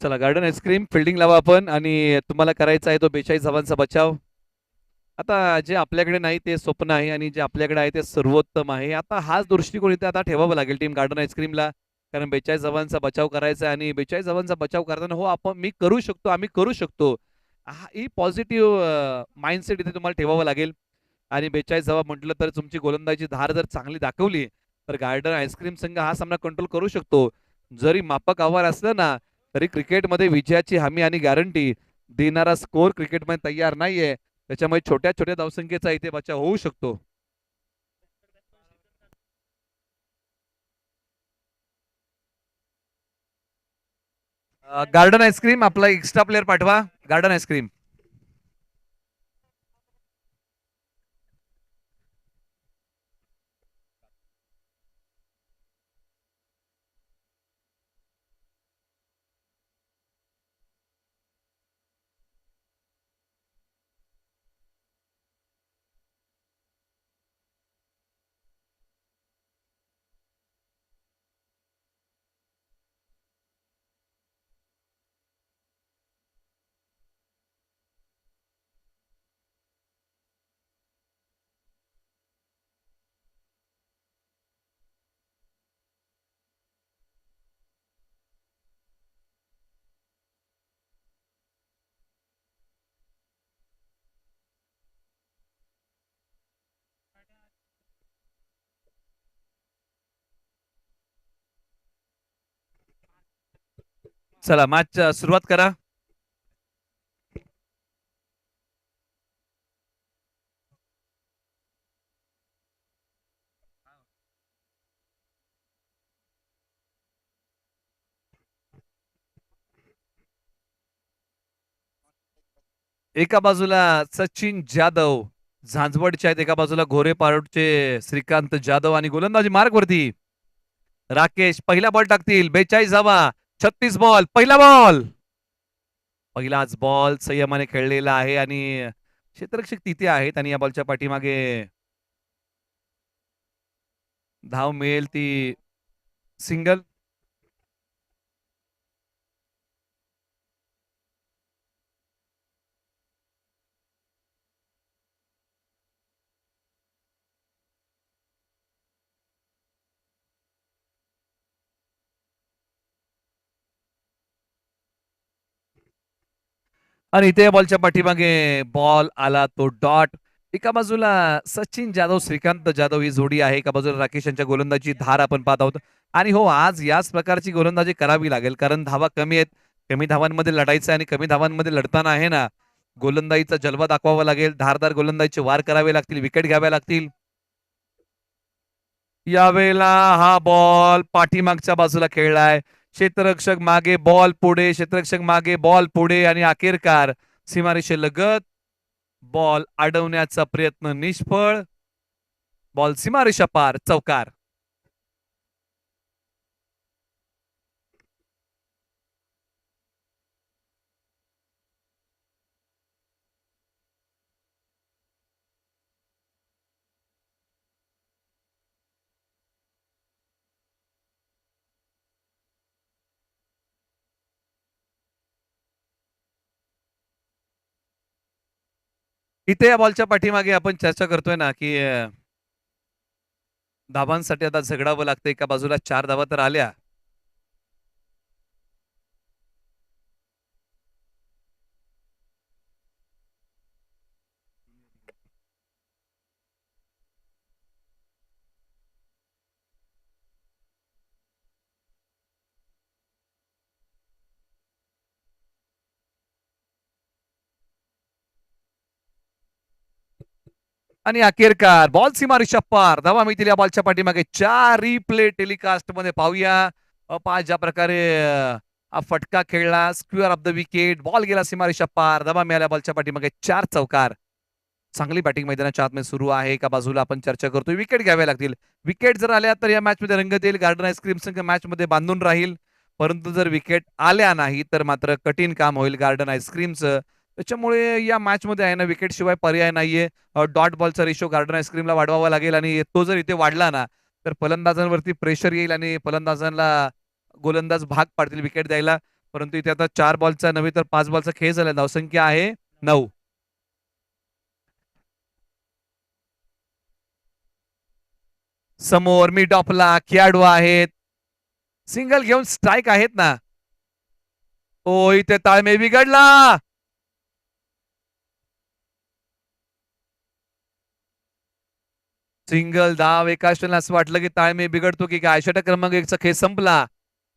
चला गार्डन आईस्क्रीम फिल्डिंग लावा आपण आणि तुम्हाला करायचा आहे तो 42 धावांचा बचाव. आता जे आपल्याकडे नाही ते स्वप्न आहे आणि जे आपल्याकडे आहे ते सर्वोत्तम आहे. आता हाच दृष्टिकोन इथे आता ठेवावा लागेल टीम गार्डन आईस्क्रीमला, कारण 42 धावांचा बचाव करायचा आहे आणि 42 धावांचा बचाव करताना हो आपण मी करू शकतो, आम्ही करू शकतो, ही पॉझिटिव्ह माइंडसेट इथे तुम्हाला ठेवावं लागेल. आणि 42 धावा म्हटलं तर तुमची गोलंदाजी धार जर चांगली दाखवली तर गार्डन आईस्क्रीम संघ हा सामना कंट्रोल करू शकतो. जरी मापक आव्हान असलं ना तरी क्रिकेटमध्ये विजयाची हमी आणि गॅरंटी देणारा स्कोर क्रिकेटमध्ये तयार नाहीये. त्याच्यामुळे छोट्या छोट्या धावसंख्येचा इथे बचाव होऊ शकतो. गार्डन आईस्क्रीम आपला एक्स्ट्रा प्लेअर पाठवा. Garden ice cream. चला मॅच सुरुवात करा. एका बाजूला सचिन जाधव झांझवडचे आहेत, एका बाजूला घोरे पारोडचे श्रीकांत जाधव आणि गोलंदाजी मार्गवरती राकेश. पहिला बॉल टाकतील. 42 धावा, 36 बॉल. पहिला बॉल, पहिलाच बॉल संयमाने खेळलेला आहे आणि क्षेत्ररक्षक तिथे आहेत आणि या बॉलच्या पाठीमागे धाव मिळेल ती सिंगल. आणि इथे या बॉलच्या पाठीमागे बॉल आला तो डॉट. एका बाजूला सचिन जाधव, श्रीकांत जाधव ही जोडी आहे. एका बाजूला राकेश यांच्या गोलंदाजी धार आपण पाहत आहोत. आणि हो, आज याच प्रकारची गोलंदाजी करावी लागेल, कारण धावा कमी आहेत. कमी धावांमध्ये लढायचं आहे आणि कमी धावांमध्ये लढताना आहे ना, गोलंदाजीचा जलवा दाखवावा लागेल. धारदार गोलंदाजीचे वार करावे लागतील, विकेट घ्याव्या लागतील. यावेळेला हा बॉल पाठीमागच्या बाजूला खेळलाय. क्षेत्ररक्षक मागे, बॉल पुढे, क्षेत्ररक्षक मागे, बॉल पुढे आणि अखेरकार सीमारेषेलगत बॉल अडवण्याचा प्रयत्न निष्फळ. बॉल सीमारेषा पार, चौकार. इथे या बॉलच्या पाठीमागे आपण चर्चा करतोय ना, की धावांसाठी आता झगडावं लागतं. एका बाजूला 4 धावा तर आल्या. आणि अखेरकार बॉल सीमारेषा पार, धावा मिळतील या बॉलच्या पाठीमागे. 4 रिप्ले टेलिकास्ट मध्ये पाहूया. पहा ज्या प्रकारे हा फटका खेळला, square of the wicket, ball गेला सीमारेषा पार, धावा मिळाल्या बॉलच्या पाठीमागे. 4 चौकार. चांगली बॅटिंग मैदानाच्या आतमध्ये सुरू आहे. एका बाजूला आपण चर्चा करतोय, विकेट घ्याव्या लागतील. विकेट जर आल्या तर या मॅच मध्ये रंगत येईल. गार्डन आईस्क्रीम संघ मॅच मध्ये बांधून राहील, परंतु जर विकेट आल्या नाही तर मात्र कठीण काम होईल गार्डन आईस्क्रीमचं. त्याच्यामुळे या मॅच मध्ये आहे ना, विकेट शिवाय पर्याय नाहीये. डॉट बॉलचा रेशो गार्डन आईस्क्रीमला वाढवावा लागेल आणि तो जर इथे वाढला ना, तर फलंदाजांवरती प्रेशर येईल आणि फलंदाजांना गोलंदाज भाग पाडतील विकेट द्यायला. परंतु इथे आता 4 बॉलचा नव्हे तर 5 बॉलचा खेळ झाला. धावसंख्या आहे 9. समोर मिड ऑफला खेळाडू आहेत. सिंगल घेऊन स्ट्राईक आहेत ना. ओ, इथे ताळमेळ बिघडला. सिंगल धाव एका षटकाला. असं वाटलं की ताळमेळ बिघडतो की काय. षटक क्रमांक 1 चा खेळ संपला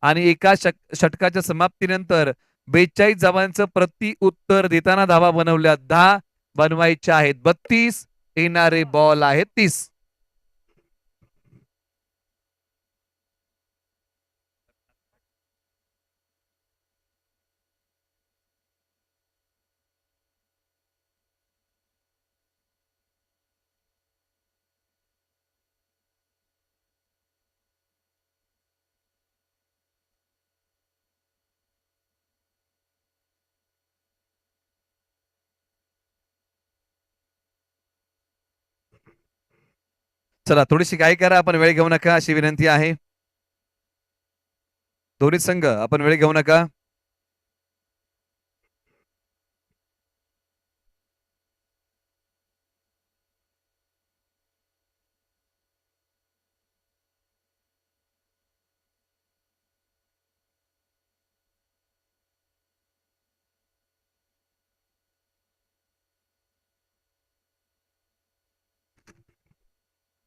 आणि एका षटकाच्या समाप्तीनंतर 42 धावांचं प्रति उत्तर देताना धावा बनवल्या 10, बनवायच्या आहेत 32, येणारे बॉल आहेत 30. चला, थोडीशी काय करा, आपण वेळ घेऊ नका अशी विनंती आहे. दोन्ही संघ आपण वेळ घेऊ नका.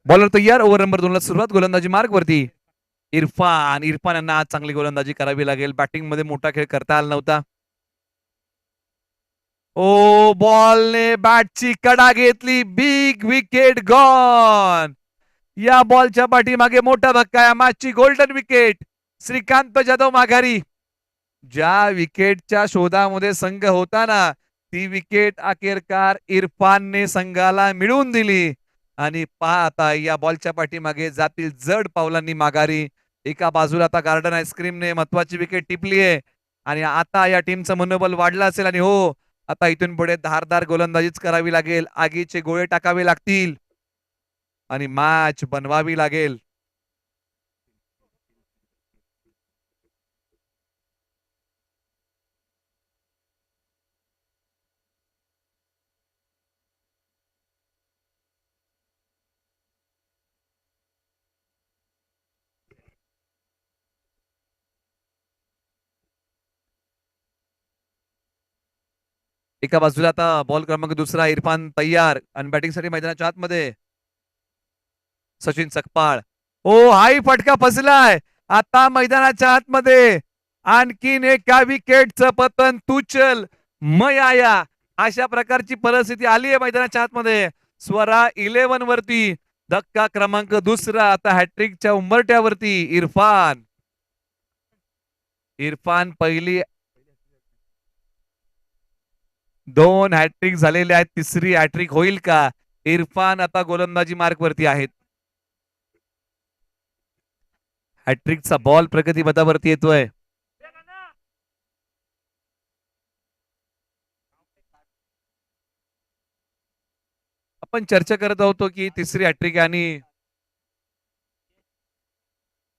बॉलर तयार. ओव्हर नंबर 2 ला सुरुवात. गोलंदाजी मार्ग वरती इरफान. इरफान यांना आज चांगली गोलंदाजी करावी लागेल. बॅटिंग मध्ये मोठा खेळ करता आला नव्हता. ओ, बॉलने बॅटची कडा घेतली. Big wicket gone. या बॉलच्या पाठीमागे मोठा धक्का. या मॅचची गोल्डन विकेट. श्रीकांत जाधव माघारी. ज्या विकेटच्या शोधामध्ये संघ होता ना, ती विकेट अखेरकार इरफानने संघाला मिळवून दिली. आणि पाहता या बॉलच्या पाठीमागे जातील जड पावलांनी माघारी. एका बाजूला आता गार्डन आईस्क्रीमने महत्वाची विकेट टिपली आहे आणि आता या टीमचं मनोबल वाढलं असेल. आणि हो, आता इथून पुढे धारदार गोलंदाजीच करावी लागेल. आगीचे गोळे टाकावे लागतील आणि मॅच बनवावी लागेल. एका बाजूला आता बॉल क्रमांक दुसरा इरफान तयार आणि बॅटिंगसाठी मैदानाच्या आतमध्ये सचिन सकपाळ. ओ हाही फटका फसलाय. आता मैदानाच्या आतमध्ये आणखीन एका विकेटचं पतन. तुचल मयाया अशा प्रकारची परिस्थिती आली आहे मैदानाच्या आतमध्ये. स्वरा 11 वरती धक्का क्रमांक दुसरा. आता हॅट्रिकच्या उंबरट्यावरती इरफान. इरफान पहिली 2 हॅट्रिक झालेले आहेत. तिसरी हॅट्रिक होईल का? इरफान आता गोलंदाजी मार्क वरती आहेत. हॅट्रिकचा बॉल प्रगती पथावरती येतोय. आपण चर्चा करत आहोत की तिसरी हॅट्रिक आणि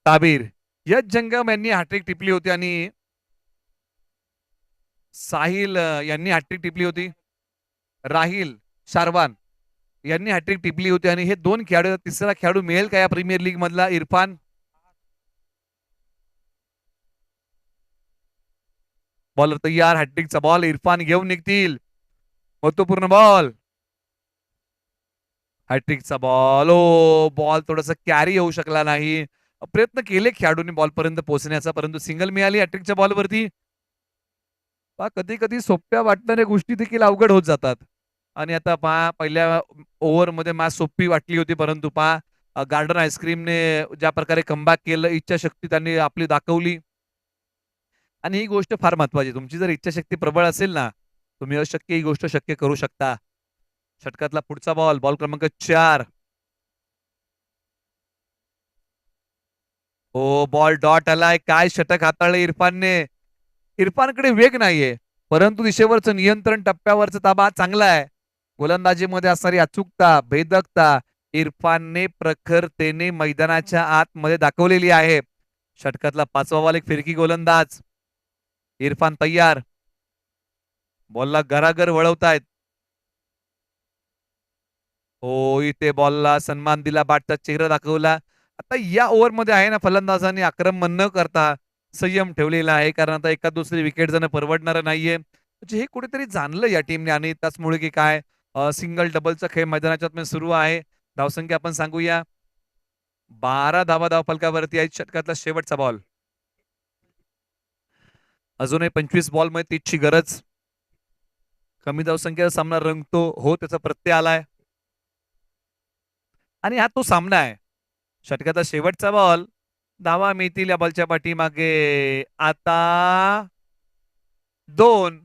ताबीर यश जंगम यांनी हॅट्रिक टिपली होती आणि साहिल यांनी हॅट्रिक टिपली होती. राहिल शारवान यांनी हॅट्रिक टिपली होती आणि हे 2 खेळाडू, तिसरा खेळाडू मिळेल का या प्रीमियर लीग मधला? इरफान. बॉलर तयार. हॅट्रिकचा बॉल इरफान घेऊन निघतील. महत्वपूर्ण बॉल. हॅट्रिकचा बॉल. ओ बॉल थोडासा कॅरी होऊ शकला नाही. प्रयत्न केले खेळाडूंनी बॉल पर्यंत पोहोचण्याचा, परंतु सिंगल मिळाली हॅट्रिकच्या बॉलवरती. कधी कधी सोप्या वाटणाऱ्या गोष्टी देखील अवघड होत जातात. आणि आता पहा पहिल्या ओव्हरमध्ये मॅच सोपी वाटली होती, परंतु पहा गार्डन आईस्क्रीमने ज्या प्रकारे कमबॅक केलं, इच्छाशक्ती त्यांनी आपली दाखवली. आणि ही गोष्ट फार महत्वाची. तुमची जर इच्छाशक्ती प्रबळ असेल ना, तुम्ही अशक्य ही गोष्ट शक्य करू शकता. षटकातला पुढचा बॉल, बॉल क्रमांक 4. ओ बॉल डॉट आलाय. काय षटक हाताळलं इरफानने. इरफानकडे वेग नाहीये, परंतु दिशेवरचं नियंत्रण, टप्प्यावरचा ताबा चांगला आहे. गोलंदाजीमध्ये असणारी अचूकता, भेदकता इरफानने प्रखरतेने मैदानाच्या आतमध्ये दाखवलेली आहे. षटकातला 5वा बॉल, एक फिरकी गोलंदाज. इरफान तयार. बॉलला गरागर वळवतायत. हो इथे बॉलला सन्मान दिला, बॅटचा चेहरा दाखवला. आता या ओव्हरमध्ये आहे ना, फलंदाजांनी आक्रमण न करता संयम ठेवलेला आहे, कारण आता एका दुसरी विकेट जाणं परवडणार नाहीये. म्हणजे हे कुठेतरी जाणलं या टीमने आणि त्याचमुळे की काय सिंगल डबलचा खेळ मैदानाच्या सुरू आहे. धावसंख्या आपण सांगूया 12 धावा धाव फलकावरती आहे. षटकातला शेवटचा बॉल. अजूनही 25 बॉल मध्ये 30ची गरज. कमी धावसंख्येचा सामना रंगतो, हो त्याचा प्रत्यय आलाय आणि हा तो सामना आहे. षटकाचा शेवटचा बॉल. धावा मिळतील या बॉलच्या पाठीमागे. आता 2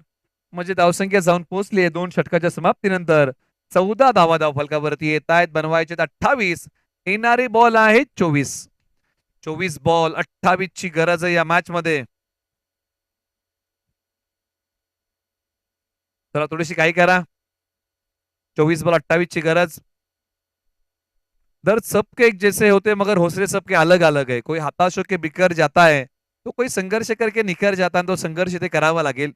म्हणजे धावसंख्या जाऊन पोहोचली आहे 2 षटकाच्या समाप्तीनंतर. 14 धावा धाव फलकावरती येत आहेत. बनवायचे 28. येणारे बॉल आहेत 24. 24 बॉल 28 ची गरज आहे या मॅच मध्ये. चला थोडीशी काही करा. 24 बॉल 28 ची गरज. दर सबके एक जैसे होते मगर हौसले सबके अलग अलग है. कोई हताश होकर बिखर जाता है तो कोई संघर्ष करके निखर जाता है. तो संघर्ष इथे करावा लागेल.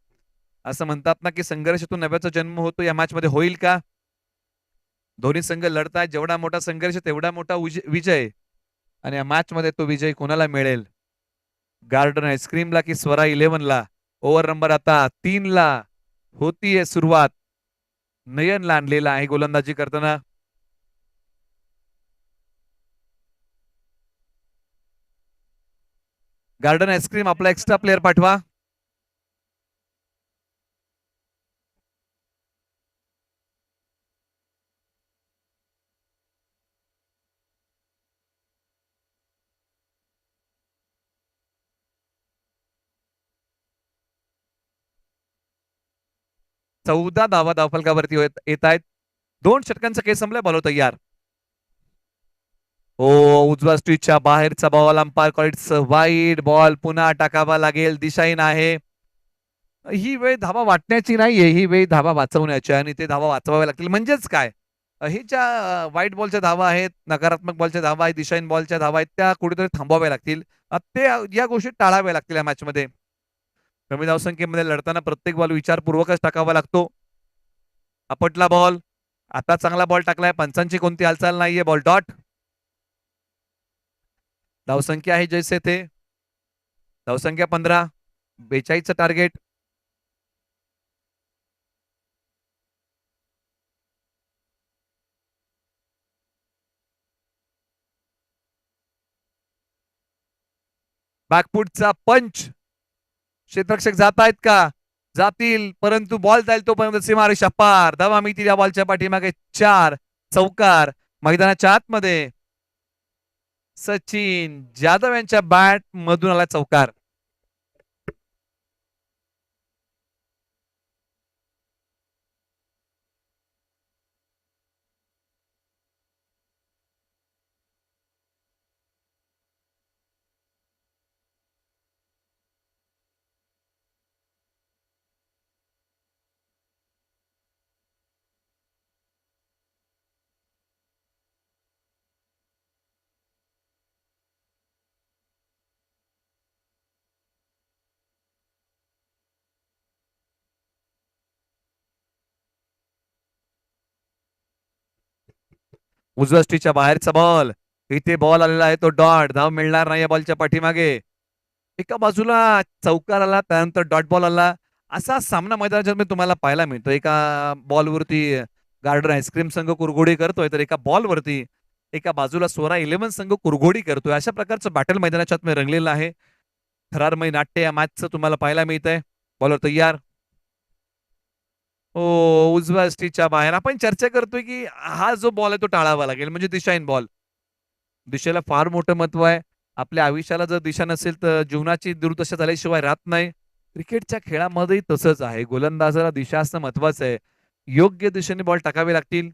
असं म्हणतात ना की संघर्षातून नव्याचा जन्म होतो. या मॅच मध्ये होईल का? दोन्ही संघ लढतायत. जेवढा मोठा संघर्ष तेवढा मोठा विजय. आणि या मॅच मध्ये तो विजय कोणाला मिळेल? गार्डन आईस्क्रीमला की स्वरा 11ला? ओव्हर नंबर आता 3ला होतीये सुरुवात. नयन आणलेला आहे गोलंदाजी करताना. गार्डन आईस्क्रीम आपला एक्स्ट्रा प्लेअर पाठवा. चौदा धावा धावफलकावरती येत आहेत. 2 षटकांचा खेळ संपलाय. बॉल तयार. ओ उजव्या स्ट्रीटच्या बाहेरचा ball. Umpire calls wide. Ball पुन्हा टाकावा लागेल. दिशाहीन आहे. ही वेळ धावा वाटण्याची नाहीये, ही वेळ धावा वाचवण्याची आणि ते धावा वाचवाव्या लागतील. म्हणजेच काय, हे ज्या वाईट बॉलच्या धावा आहेत, नकारात्मक बॉलच्या धावा आहेत, दिशाहीन बॉलच्या धावा आहेत, त्या कुठेतरी थांबवाव्या लागतील. ते या गोष्टी टाळाव्या लागतील या मॅच मध्ये. कमी धावसंख्येमध्ये लढताना प्रत्येक बॉल विचारपूर्वकच टाकावा लागतो. आपटला बॉल. आता चांगला बॉल टाकलाय. पंचांची कोणती हालचाल नाहीये. Ball dot. धावसंख्या आहे जैसे थे. धावसंख्या 15. 42चं टार्गेट. बॅकफुटचा पंच. क्षेत्ररक्षक जात आहेत का? जातील, परंतु बॉल जाईल तोपर्यंत सीमारेषा पार. धावा मिळतील या बॉलच्या पाठीमागे 4. चौकार मैदानाच्या आतमध्ये. सचिन जाधव यांच्या बॅट मधून आला चौकार. उजव्या स्टीच्या बाहेरचा बॉल. इथे बॉल आलेला आहे तो डॉट. धाव मिळणार नाही या बॉलच्या पाठीमागे. एका बाजूला चौकार आला, त्यानंतर डॉट बॉल आला. असा सामना मैदानाच्या मध्ये तुम्हाला पाहायला मिळतो. एका बॉलवरती गार्डन आईस्क्रीम संघ कुरघोडी करतोय, तर एका बॉलवरती एका बाजूला सोरा 11 संघ कुरघोडी करतोय. अशा प्रकारचं बॅटल मैदानाच्या आत रंगलेलं आहे. थरारमय नाट्य या मॅचचं तुम्हाला पाहायला मिळत आहे. बॉलर तयार. हो, उजव्या स्टीच्या बाहेर. आपण चर्चा करतोय की हा जो बॉल आहे तो टाळावा लागेल, म्हणजे दिशाहीन बॉल. दिशेला फार मोठं महत्व आहे. आपल्या आयुष्याला जर दिशा नसेल तर जीवनाची दुर्दशा झाल्याशिवाय राहत नाही. क्रिकेटच्या खेळामध्ये तसंच आहे. गोलंदाजाला दिशा असणं महत्वाचं आहे. योग्य दिशेने बॉल टाकावे लागतील.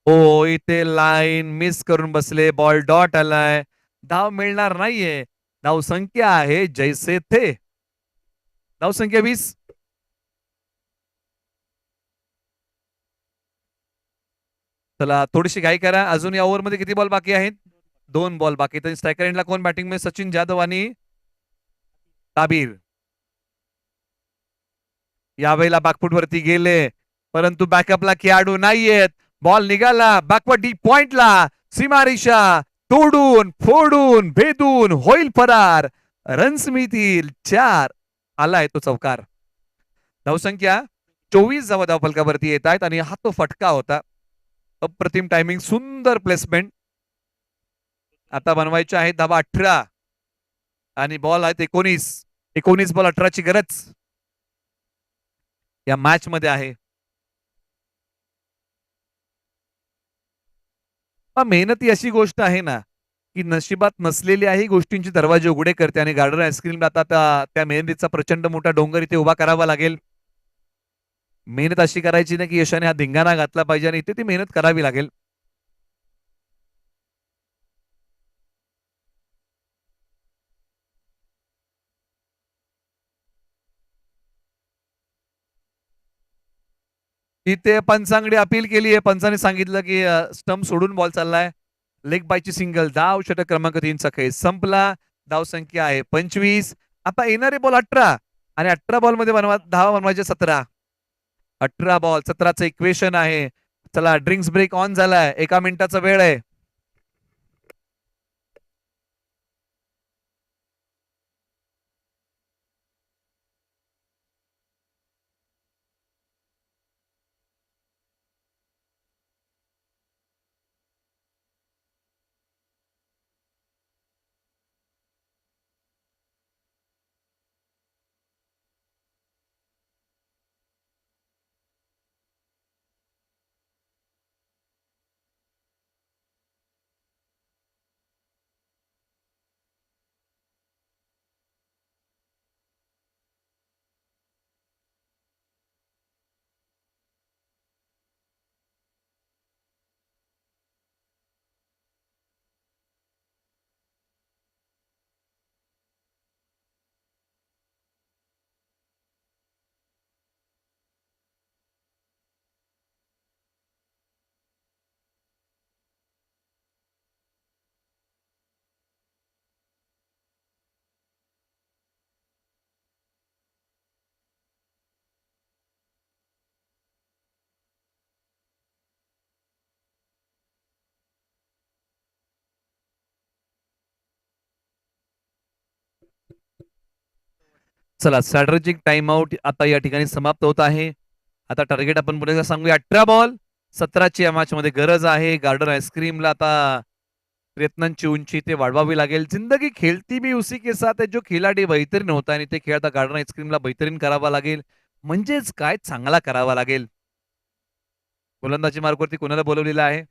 हो, इथे लाईन मिस करून बसले. बॉल डॉट आलाय. धाव मिळणार नाहीये. धाव संख्या आहे जैसे थे. धाव संख्या 20. चला थोडीशी घाई करा. अजून या ओव्हरमध्ये किती बॉल बाकी आहेत? 2 बॉल बाकी. तर स्ट्रायकर एंडला कोण बॅटिंग मध्ये? सचिन जाधव आणि ताबीर. यावेळेला बॅकफुट वरती गेले, परंतु बॅकअपला खेळाडू नाहीयेत. बॉल निघाला बॅकवर्ड डीप पॉइंटला. सीमारेषा तोडून फोडून भेदून होईल फरार. रन्स मिळतील 4. आलाय तो चौकार. धावसंख्या 24 धावा धावफलकावरती येत आहेत आणि हा तो फटका होता. अप्रतिम टायमिंग, सुंदर प्लेसमेंट. आता बनवायचे आहेत धावा 18 आणि बॉल आहेत 19. 19 बॉल 18ची गरज या मॅच मध्ये आहे. मेहनत ही अशी गोष्ट आहे ना की नशिबात नसलेल्या ही गोष्टींची दरवाजे उघडे करते. आणि गार्डन आईस्क्रीम आता त्या मेहनतीचा प्रचंड मोठा डोंगर इथे उभा करावा लागेल. मेहनत अशी करायची ना की यशाने हा धिंगाणा घातला पाहिजे आणि इथे ती मेहनत करावी लागेल. इथे पंचांकडे अपील केली आहे. पंचाने सांगितलं की स्टंप सोडून बॉल चाललाय. लेग बायची सिंगल. धाव षटक क्रमांक 3 चा खेळ संपला. धाव संख्या आहे 25. आता येणारे बॉल 18 आणि 18 बॉल मध्ये धावा बनवायचे 17. 18 बॉल 17चं इक्वेशन आहे. चला ड्रिंक्स ब्रेक ऑन झालाय. 1 मिनिटाचा वेळ आहे. चला स्ट्रॅटेजिक टाइम आउट आता या ठिकाणी समाप्त होत आहे. आता टार्गेट आपण पुढे सांगूया 18 बॉल 17ची या मॅचमध्ये गरज आहे. गार्डन आईस्क्रीमला आता प्रयत्नांची उंची ते वाढवावी लागेल. जिंदगी खेळती भी उसी के साथ है जो खिलाडी बेहतरीन होता आणि ते खेळ आता गार्डन आईस्क्रीमला बेहतरीन करावा लागेल. म्हणजेच काय चांगला करावा लागेल. गोलंदाजी मार्गवरती कोणाला बोलवलेलं आहे?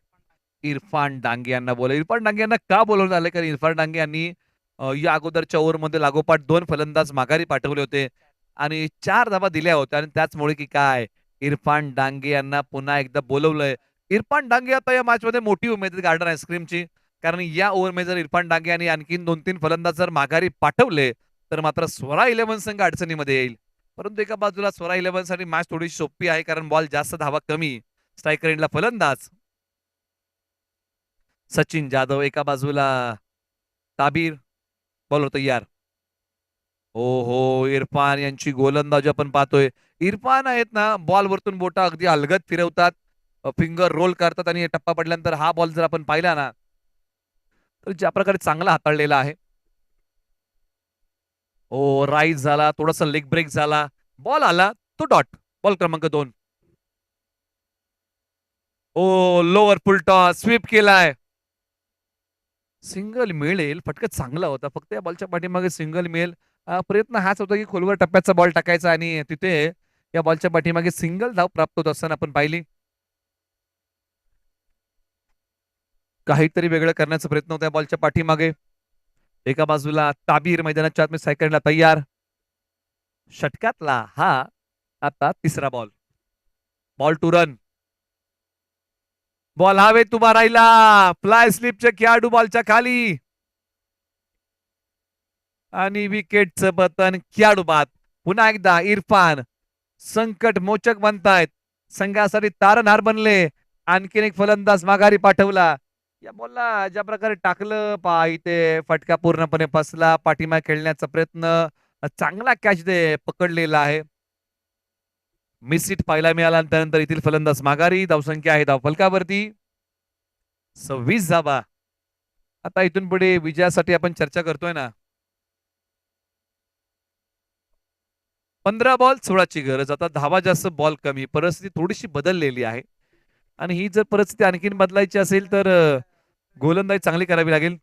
इरफान डांगे यांना इरफान डांगे यांना का बोलवण्यात आलं? कारण इरफान डांगे यांनी या अगोदरच्या ओव्हरमध्ये लागोपाठ 2 फलंदाज माघारी पाठवले होते आणि 4 धावा दिल्या होत्या आणि त्याचमुळे की काय इरफान डांगे यांना पुन्हा एकदा बोलवलंय. इरफान डांगे आता या मॅचमध्ये मोठी उमेद आहे गार्डन आईस्क्रीमची, कारण या ओव्हरमध्ये जर इरफान डांगे यांनी आणखीन 2-3 फलंदाज जर माघारी पाठवले तर मात्र स्वरा 11 संघ अडचणीमध्ये येईल. परंतु एका बाजूला स्वरा 11 साठी मॅच थोडी सोपी आहे, कारण बॉल जास्त धावा कमी. स्ट्रायकर एंडला फलंदाज सचिन जाधव, एका बाजूला ताबीर, बॉलर तयार. हो हो, इरफान यांची गोलंदाजी आपण पाहतोय. इरफान आहेत ना, बॉल वरतून बोटा अगदी अलगद फिरवतात, फिंगर रोल करतात आणि टप्पा पडल्यानंतर हा बॉल जर आपण पाहिला ना तर ज्या प्रकारे चांगला हाताळलेला आहे. ओ राईज झाला, थोडासा लेग ब्रेक झाला, बॉल आला तो डॉट, बॉल क्रमांक 2. ओ लोअर फुल टॉस स्वीप केलाय. सिंगल मिळेल, फटका चांगला होता, फक्त या बॉलच्या पाठीमागे सिंगल मिळेल. प्रयत्न हाच होता की खोलवर टप्प्याचा बॉल टाकायचा आणि तिथे या बॉलच्या पाठीमागे सिंगल धाव प्राप्त होत असताना आपण पाहिली. काहीतरी वेगळं करण्याचा प्रयत्न होता या बॉलच्या पाठीमागे. एका बाजूला ताबीर मैदानाच्या आतमध्ये सेकंडला तयार. षटकातला हा आता तिसरा ball. Ball two run. Ball हवेत उभा राहिला, फ्लाय स्लिपच्या खेळाडू बॉलच्या खाली आणि विकेटचं पतन खेळाडू बाद. पुन्हा एकदा इरफान संकट मोचक बनतायत, संघासाठी तारणहार बनले. आणखीन एक फलंदाज माघारी पाठवला. या बॉलला ज्या प्रकारे टाकलं पहा, इथे फटका पूर्णपणे फसला. पाठीमागे खेळण्याचा प्रयत्न, चांगला कॅच दे पकडलेला आहे. मिस हिट पाहायला मिळाला. त्यानंतर येथील फलंदाज माघारी. धावसंख्या आहे धाव फलकावरती 26 धावा. आता इथून पुढे विजयासाठी आपण चर्चा करतोय ना. 15 बॉल 16ची गरज. आता धावा जास्त बॉल कमी, परिस्थिती थोडीशी बदललेली आहे आणि ही जर परिस्थिती आणखीन बदलायची असेल तर गोलंदाजी चांगली करावी लागेल.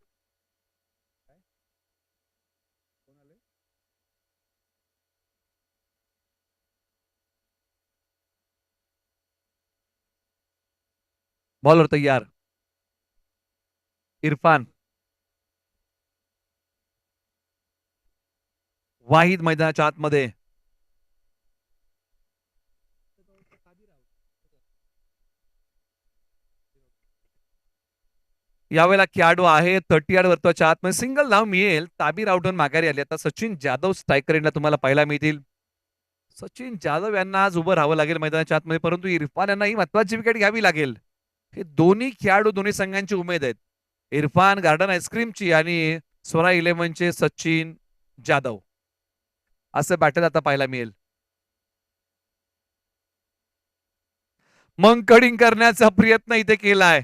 बॉलर तयार. इरफान, वाहिद मैदानाच्या आतमध्ये. यावेळेला खेळाडू आहे 30 यार्ड वर्तुळाच्या आतमध्ये. सिंगल धाव मिळेल. ताबीर आउटहून माघारी आली. आता सचिन जाधव स्ट्रायकर एंडला तुम्हाला पाहायला मिळतील. सचिन जाधव यांना आज उभं राहावं लागेल मैदानाच्या आतमध्ये, परंतु इरफान यांना ही महत्वाची विकेट घ्यावी लागेल. हे दोन्ही खेळाडू दोन्ही संघांची उमेद आहेत. इरफान गार्डन आईस्क्रीमची आणि स्वरा 11चे सचिन जाधव. असं बॅटल आता पाहायला मिळेल. मग कडिंग करण्याचा प्रयत्न इथे केलाय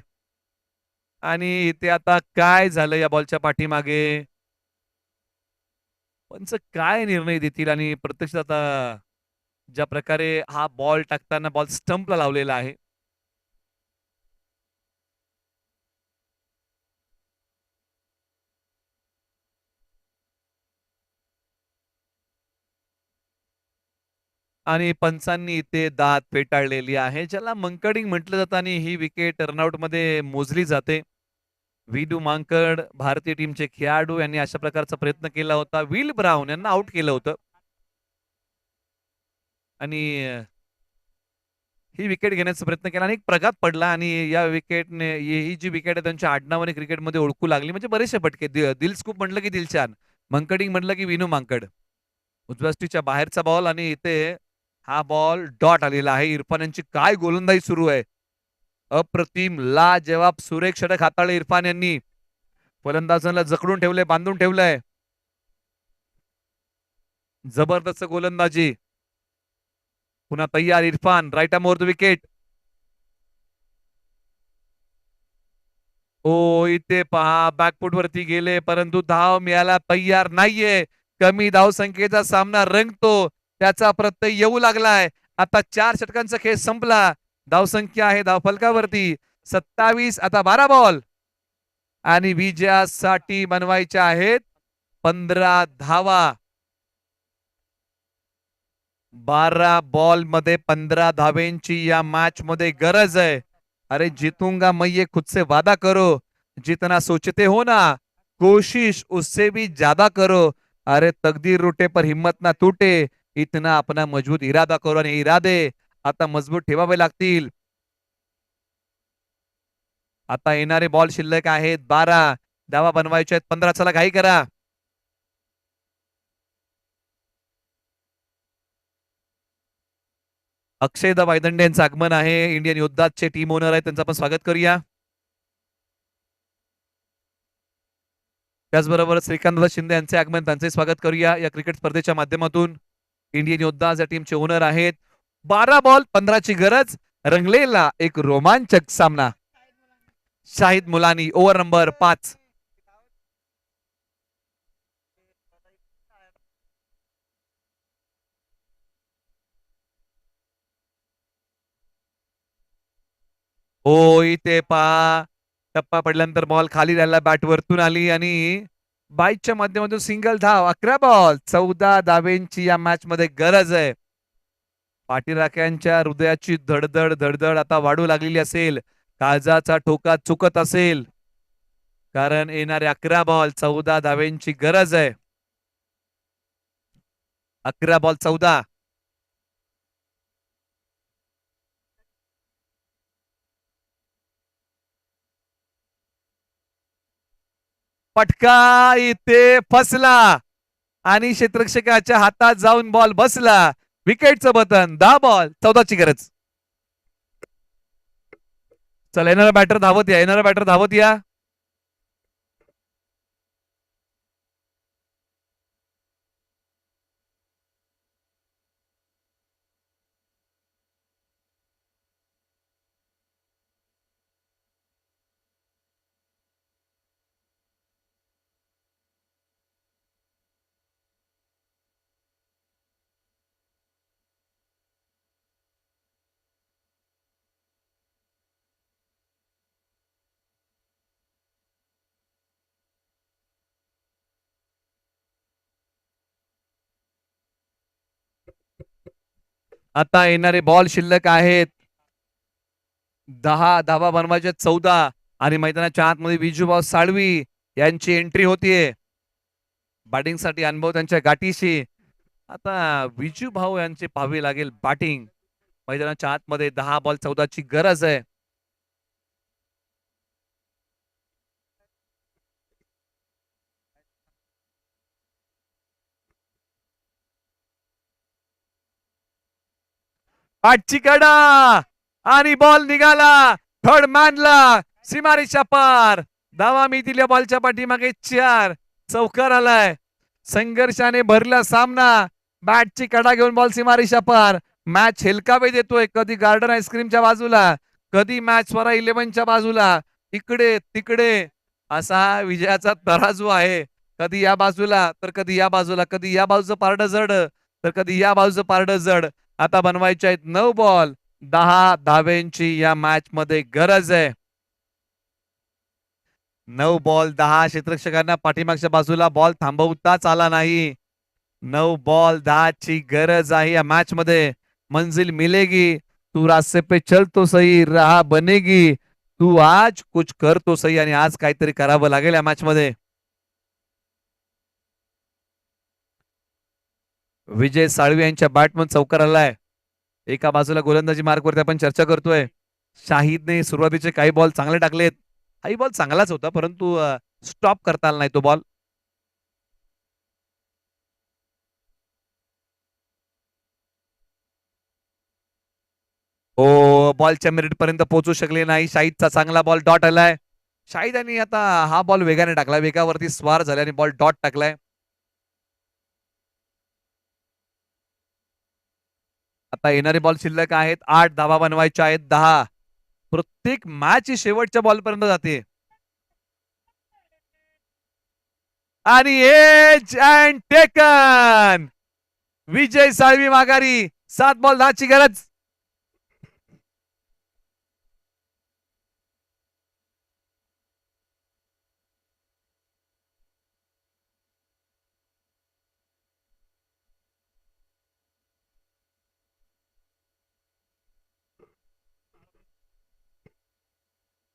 आणि इथे आता काय झालं या बॉलच्या पाठीमागे, पंच काय निर्णय देतील आणि प्रत्यक्षात आता ज्या प्रकारे हा बॉल टाकताना बॉल स्टंपला लावलेला आहे. आणि पंचांनी इथे दात फेटाळलेली आहे, ज्याला मंकडिंग म्हटलं जातं आणि ही विकेट रनआउट मध्ये मोजली जाते. विडू मांकड भारतीय टीमचे खेळाडू यांनी अशा प्रकारचा प्रयत्न केला होता. विल ब्राऊन यांना आउट केलं होतं आणि ही विकेट घेण्याचा प्रयत्न केला आणि एक प्रघात पडला आणि या विकेटने ही जी विकेट आहे त्यांच्या आडनावाने क्रिकेटमध्ये ओळखू लागली. म्हणजे बरेचसे फटके. दिलस्कूप म्हटलं की दिलशान, मंकडिंग म्हटलं की विनू मांकड. उजव्या बाहेरचा बॉल आणि इथे हा बॉल डॉट आलेला आहे. इरफान यांची काय गोलंदाजी सुरू आहे, अप्रतिम, लाजवाब, सुरेख षटक हाताळले इरफान यांनी. फलंदाजांना जकडून ठेवलंय, बांधून ठेवलंय. जबरदस्त गोलंदाजी. पुन्हा तयार Irfan, right arm over the wicket. ओ इथे पहा बॅकफुट वरती गेले, परंतु धाव मिळायला तयार नाहीये. कमी धाव संख्येचा सामना रंगतो, त्याचा प्रत्यय येऊ लागलाय. आता 4 षटकांचा खेळ संपला. धावसंख्या आहे धावफलकावरती 27. आता 12 बॉल आणि विजयासाठी बनवायच्या आहेत 15 धावा. 12 बॉल मध्ये 15 धावेंची या मॅच मध्ये गरज आहे. अरे जीतूंगा मैं ये खुद से वादा करो, जितना सोचते हो ना कोशिश उससे भी ज्यादा करो. अरे तकदीर रूटे पर हिम्मत ना टूटे, इतना अपना मजबूत इरादा करो. आणि इरादे आता मजबूत ठेवावे लागतील. आता येणारे बॉल शिल्लक आहेत 12, धावा बनवायचे आहेत 15. चला घाई करा. अक्षय द वायदंडे यांचं आगमन आहे. इंडियन योद्धाचे टीम ओनर आहे, त्यांचं आपण स्वागत करूया. त्याचबरोबर श्रीकांत शिंदे यांचे आगमन, त्यांचे स्वागत करूया या क्रिकेट स्पर्धेच्या माध्यमातून. इंडियन योद्धा या टीमचे ओनर आहेत. 12 बॉल 15 ची गरज, रंगलेला एक रोमांचक सामना. शाहिद मुलानी ओव्हर नंबर 5. हो इथे पहा, टप्पा पडल्यानंतर बॉल खाली राहिला, बॅट वरतून आली आणि बाईकच्या माध्यमातून सिंगल धाव. 11 बॉल 14 धावेंची या मॅच मध्ये गरज आहे. पाठीराख्यांच्या हृदयाची धडधड धडधड आता वाढू लागलेली असेल, काळजाचा ठोका चुकत असेल, कारण येणारे 11 बॉल 14 धावेंची गरज आहे. 11 बॉल 14. फटका इथे फसला आणि क्षेत्ररक्षकाच्या हातात जाऊन बॉल बसला. विकेटचं बटन. 10 बॉल 14 ची गरज. चला येणारा बॅटर धावत या, येणारा बॅटर धावत या. आता येणारे बॉल शिल्लक आहेत 10, धावा बनवायचे 14 आणि मैदानाच्या आतमध्ये विजूभाऊ साळवी यांची एंट्री होतीये. बॅटिंग साठी अनुभव त्यांच्या गाठीशी. आता विजू भाऊ यांचे पाहावे लागेल बॅटिंग. मैदानाच्या आतमध्ये 10 बॉल 14 ची गरज आहे. आजची कडा आणि बॉल निघाला, थर्ड मॅनला सीमारेषा पार. धावा मी दिल्या बॉलच्या पाठीमागे 4. चौकार आलाय. संघर्षाने भरला सामना. बॅटची कडा घेऊन बॉल सीमारेषा पार. मॅच हेलकावे देतोय, कधी गार्डन आईस्क्रीमच्या बाजूला, कधी मॅच स्वरा 11च्या बाजूला, इकडे तिकडे असा विजयाचा तराजू आहे. कधी या बाजूला तर कधी या बाजूला, कधी या बाजूचं पारडं जड तर कधी या बाजूचं पारडं जड. आता बनवायचे आहेत 9 बॉल 10 धावेंची या मॅच मध्ये गरज आहे. 9 बॉल 10. क्षेत्ररक्षकांना पाठीमागच्या बाजूला बॉल थांबवताच आला नाही. 9 बॉल 10 ची गरज आहे या मॅच मध्ये. मंजिल मिलेगी, तू रास्ते पे चल तो सही, राह बनेगी, तू आज कुछ कर तो सही. आणि आज काहीतरी करावं लागेल या मॅच मध्ये. विजय साळवी यांच्या बॅटमन चौकार आलाय. एका बाजूला गोलंदाजी मार्कवरती आपण चर्चा करतोय. शाहिदने सुरुवातीचे काही बॉल चांगले टाकलेत. हाही बॉल चांगलाच होता, परंतु स्टॉप करता आला नाही तो बॉल. हो बॉलच्या मिरिट पर्यंत पोहोचू शकले नाही. शाहिदचा चांगला बॉल डॉट आलाय. शाहिद यांनी आता हा बॉल वेगाने टाकला, वेगावरती स्वार झाला आणि बॉल डॉट टाकलाय. आता येणारे बॉल शिल्लक आहेत 8. धावा बनवायच्या आहेत 10. प्रत्येक मॅच ही शेवटच्या बॉल पर्यंत जाते. आणि एज अँड टेकन. विजय साळवी माघारी. 7 बॉल 10 ची गरज.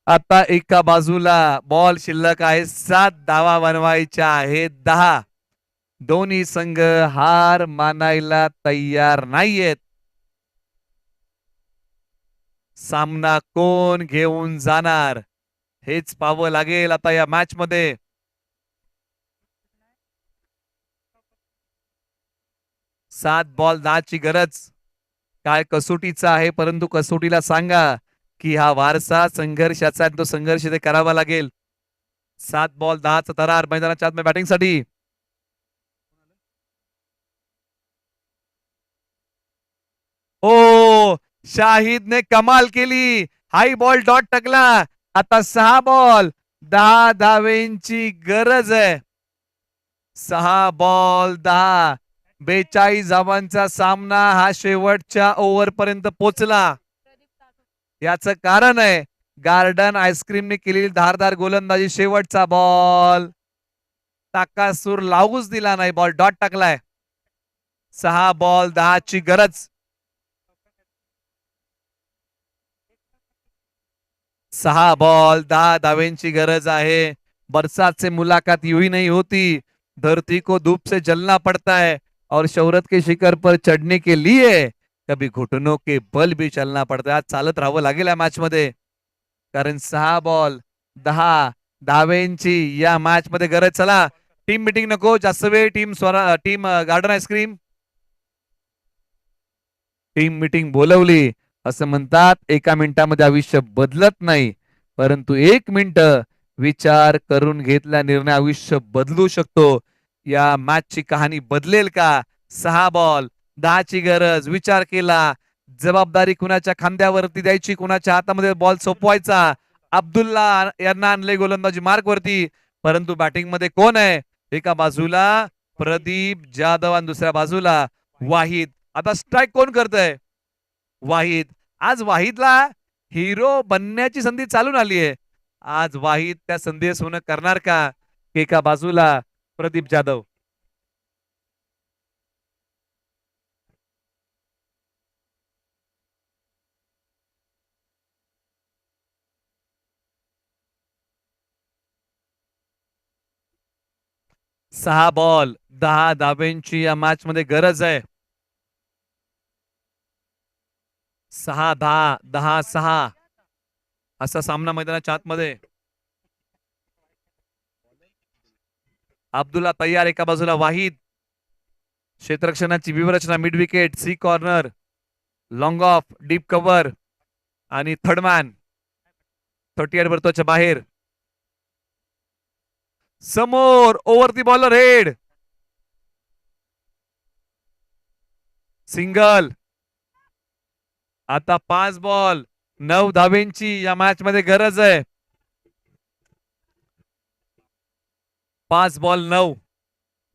आता एका बाजूला बॉल शिल्लक आहे 7 धावा बनवायच्या आहेत 10. दोन्ही संघ हार मानायला तयार नाहीयेत. सामना कोण घेऊन जाणार हेच पाहावं लागेल आता या मॅच मध्ये. सात बॉल 10ची गरज काय कसोटीचा आहे, परंतु कसोटीला सांगा की हा वारसा संघर्षाचा आहे, तो संघर्ष इथे करावा लागेल. 7 बॉल 10चा दरार मैदानाच्या आत बॅटिंग साठी. ओ शाहिदने कमाल केली. हाई बॉल डॉट टाकला. आता 6 बॉल 10 धावेंची गरज आहे. 6 बॉल 10 42 धावांचा सामना हा शेवटच्या ओव्हर पर्यंत पोहोचला. याचं कारण आहे गार्डन आईस्क्रीमने केलेली धारदार गोलंदाजी. शेवटचा बॉल ताकासूर लावूच दिला नाही, बॉल डॉट टाकलाय. 6 बॉल 10ची गरज. 6 बॉल 10 धावेंची गरज आहे. बरसात से मुलाकात यूं ही नहीं होती, धरती को धूप से जलना पड़ता है और शोहरत के शिखर पर चढ़ने के लिए कभी घुटनों के बल भी चलना पड़ता है. आज चालत राहावं लागेल या मॅच मध्ये, कारण 6 बॉल 10 धावेंची या मॅच मध्ये गरज. चला टीम मीटिंग नको जास्त वेळ. Team garden ice cream team meeting बोलवली. असं म्हणतात 1 मिनिटामध्ये आयुष्य बदलत नाही, परंतु 1 मिनिट विचार करून घेतला निर्णय आयुष्य बदलू शकतो. या मॅचची कहाणी बदलेल का? 6 बॉल 10ची गरज. विचार केला, जबाबदारी कुणाच्या खांद्यावरती द्यायची, कुणाच्या हातामध्ये बॉल सोपवायचा. अब्दुल्ला यांना आणले गोलंदाजी मार्ग वरती, परंतु बॅटिंग मध्ये कोण आहे? एका बाजूला प्रदीप जाधव आणि दुसऱ्या बाजूला वाहिद. आता स्ट्राईक कोण करतंय? वाहिद. आज वाहिदला हिरो बनण्याची संधी चालून आली आहे. आज वाहिद त्या संधी सोनं करणार का? एका बाजूला प्रदीप जाधव. सहा बॉल 10 धाब्यांची या मॅच मध्ये गरज आहे. 6-10 10-6 असा सामना मैदानाच्या आतमध्ये. अब्दुल्ला तयार. एका बाजूला वाहिद. क्षेत्ररक्षणाची व्यूहरचना मिड विकेट, सी corner, long off, deep cover आणि थर्ड मॅन 38 वर्तुळाच्या बाहेर. समोर over the bowler head. Single. आता 5 बॉल 9 धावेंची या मॅच मध्ये गरज आहे. 5 बॉल 9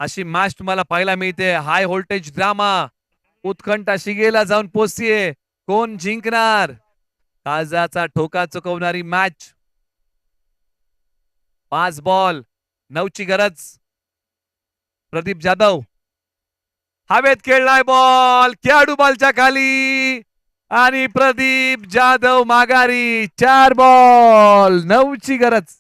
अशी मॅच तुम्हाला पाहायला मिळते. हाय व्होल्टेज ड्रामा, उत्कंठा शिगेला जाऊन पोचतीये. कोण जिंकणार? काळजाचा ठोका चुकवणारी मॅच. 5 बॉल 9ची गरज. प्रदीप जाधव हवेत खेळलाय बॉल, खेळाडू बॉलच्या खाली आणि प्रदीप जाधव माघारी. 4 बॉल 9ची गरज.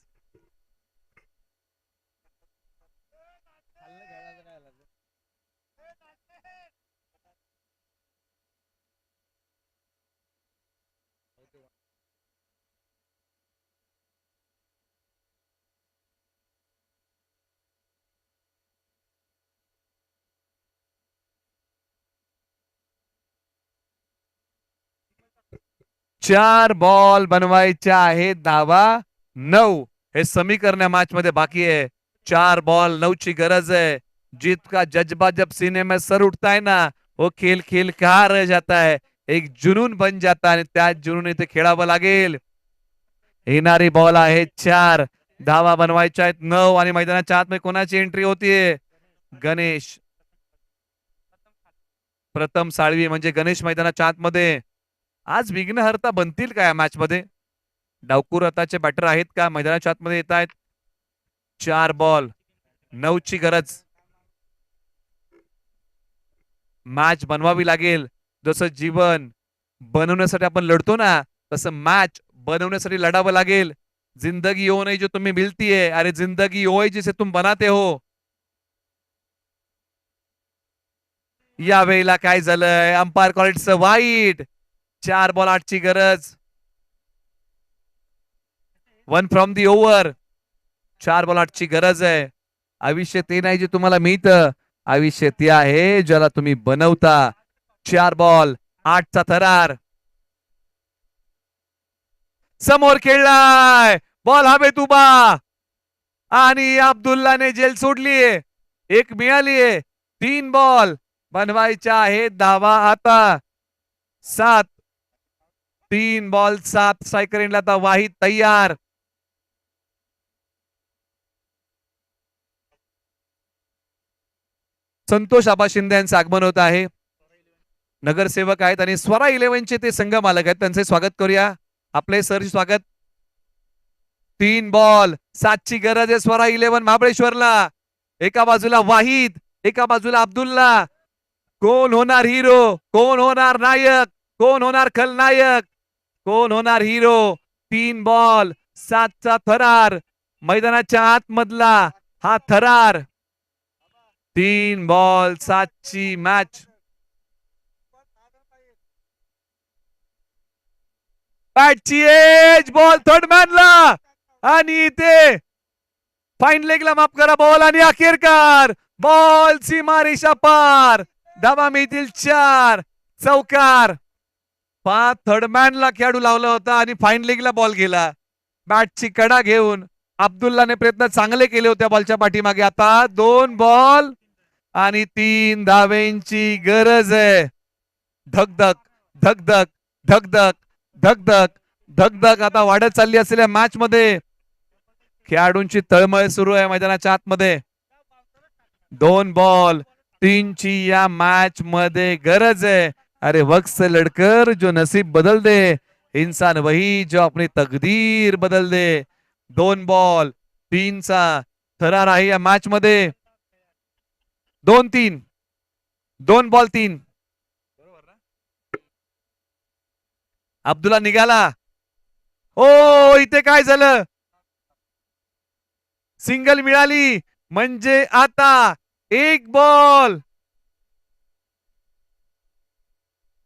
चार बॉल बनवायच्या आहेत, धावा 9. हे समीकरण मॅच मध्ये बाकी आहे. 4 बॉल 9ची गरज है. जीत का जज्बा जब सीने में सर उठता है ना, वो खेल खेल कहा रह जाता है, एक जुनून बन जाता है. त्या जुनून इथे खेळावं लागेल. येणारी बॉल आहे 4, धावा बनवायच्या आहेत 9 आणि मैदानाच्या आतमध्ये कोणाची एंट्री होतीये? गणेश. प्रथम साळवी म्हणजे गणेश मैदानाच्या आतमध्ये. आज विघ्नहर्ता बनतील का या मॅच मध्ये? डावकूर रथाचे बॅटर आहेत का मैदानाच्या आतमध्ये येत आहेत? 4 बॉल 9ची गरज. मॅच बनवावी लागेल. जसं जीवन बनवण्यासाठी आपण लढतो ना, तसं मॅच बनवण्यासाठी लढावं लागेल. जिंदगी हो नहीं जो तुम्हें मिलती है, अरे जिंदगी हो जिसे तुम बनाते हो. या वेळेला काय झालंय, अंपायर कॉल इट्स वाईट. 4 बॉल 8ची गरज. 1 फ्रॉम दी ओव्हर. 4 बॉल 8ची गरज आहे. आयुष्य ते नाही जे तुम्हाला मिळतं, आयुष्य ते आहे ज्याला तुम्ही बनवता. 4 बॉल 8चा थरार. समोर खेळलाय बॉल हवेत उभा आणि अब्दुल्लाने जेल सोडलीये. एक मिळालीये. 3 बॉल बनवायच्या आहेत धावा आता 7. 3 बॉल 7 स्ट्रायकर एंडला आता वाहिद तयार. संतोष आबा शिंदे यांचं आगमन होत आहे. नगरसेवक आहेत आणि स्वरा 11चे ते संघ मालक आहेत. त्यांचे स्वागत करूया. आपले सर स्वागत. 3 बॉल 7ची गरज आहे स्वरा 11 महाबळेश्वरला. एका बाजूला वाहिद, एका बाजूला अब्दुल्ला. कोण होणार हिरो, कोण होणार नायक, कोण होणार खलनायक, कोण होणार हिरो. 3 बॉल 7चा थरार. मैदानाच्या आतमधला हा थरार. 3 बॉल 7ची मॅच. बॅटची एज बॉल थर्ड मॅनला आणि इथे फाईन लेगला माफ करा बॉल आणि अखेरकार बॉल सीमारेषा पार. धावा मिळतील 4. चौकार. 5 थर्ड मॅनला खेळाडू लावला होता आणि फाईन लेगला बॉल गेला. बॅटची कडा घेऊन अब्दुल्लाने प्रयत्न चांगले केले होते बॉलच्या पाठीमागे. आता 2 बॉल आणि 3 धावेंची गरज आहे. धकधक धकधक धकधक धकधक धकधक आता वाढत चालली असलेल्या मॅच मध्ये खेळाडूंची तळमळ सुरू आहे मैदानाच्या आतमध्ये. 2 बॉल 3ची या मॅच मध्ये गरज आहे. अरे वक्त से लड़कर जो नसीब बदल दे, इंसान वही जो अपनी तकदीर बदल दे. 2 बॉल 3चा थरार आहे या मॅच मध्ये. 2-3 2 बॉल 3. अब्दुल्ला निघाला. ओ इथे काय झालं, सिंगल मिळाली म्हणजे आता 1 बॉल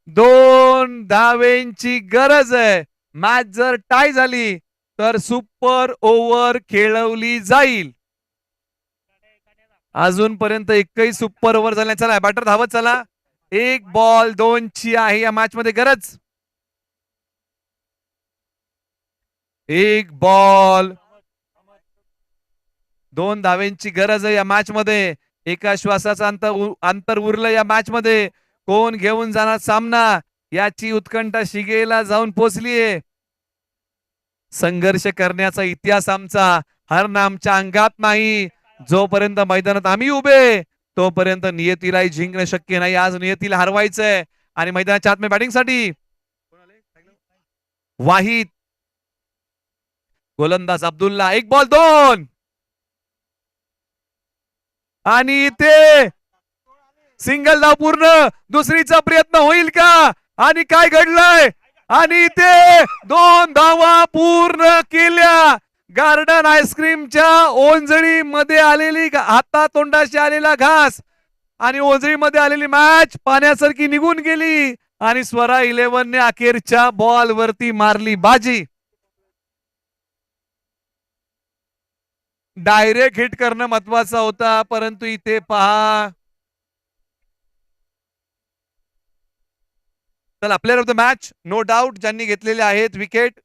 2 धावेंची गरज आहे. मॅच जर टाय झाली तर सुपर ओव्हर खेळवली जाईल. अजूनपर्यंत एकही सुपर ओव्हर झाला. चला बॅटर धावत चला. 1 बॉल 2ची आहे या मॅच मध्ये गरज. 1 बॉल 2 धावेंची गरज आहे या मॅच मध्ये. एका श्वासाचं अंतर उरलं या मॅच मध्ये. कोण घेऊन जाणार सामना याची उत्कंठा शिगेला जाऊन पोहोचलीये. संघर्ष करण्याचा इतिहास आमचा हरण आमच्या अंगात नाही. जोपर्यंत मैदानात आम्ही उभे तोपर्यंत नियतीलाही जिंकणं शक्य नाही. आज नियतीला हरवायचंय आणि मैदानाच्या आतमध्ये बॅटिंग साठी वाहिद, गोलंदाज अब्दुल्ला. 1 बॉल 2 आणि इथे सिंगल धाव पूर्ण. दुसरीचा प्रयत्न होईल का आणि काय घडलंय आणि इथे 2 धावा पूर्ण केल्या. गार्डन आईस्क्रीमच्या ओंजळी मध्ये आलेली हातातोंडाशी आलेला घास आणि ओंजळी मध्ये आलेली मॅच पाण्यासारखी निघून गेली आणि स्वरा 11ने अखेरच्या बॉल वरती मारली बाजी. डायरेक्ट हिट करणं महत्वाचा होता, परंतु इथे पहा. चला player of the match no doubt ज्यांनी घेतलेले आहेत विकेट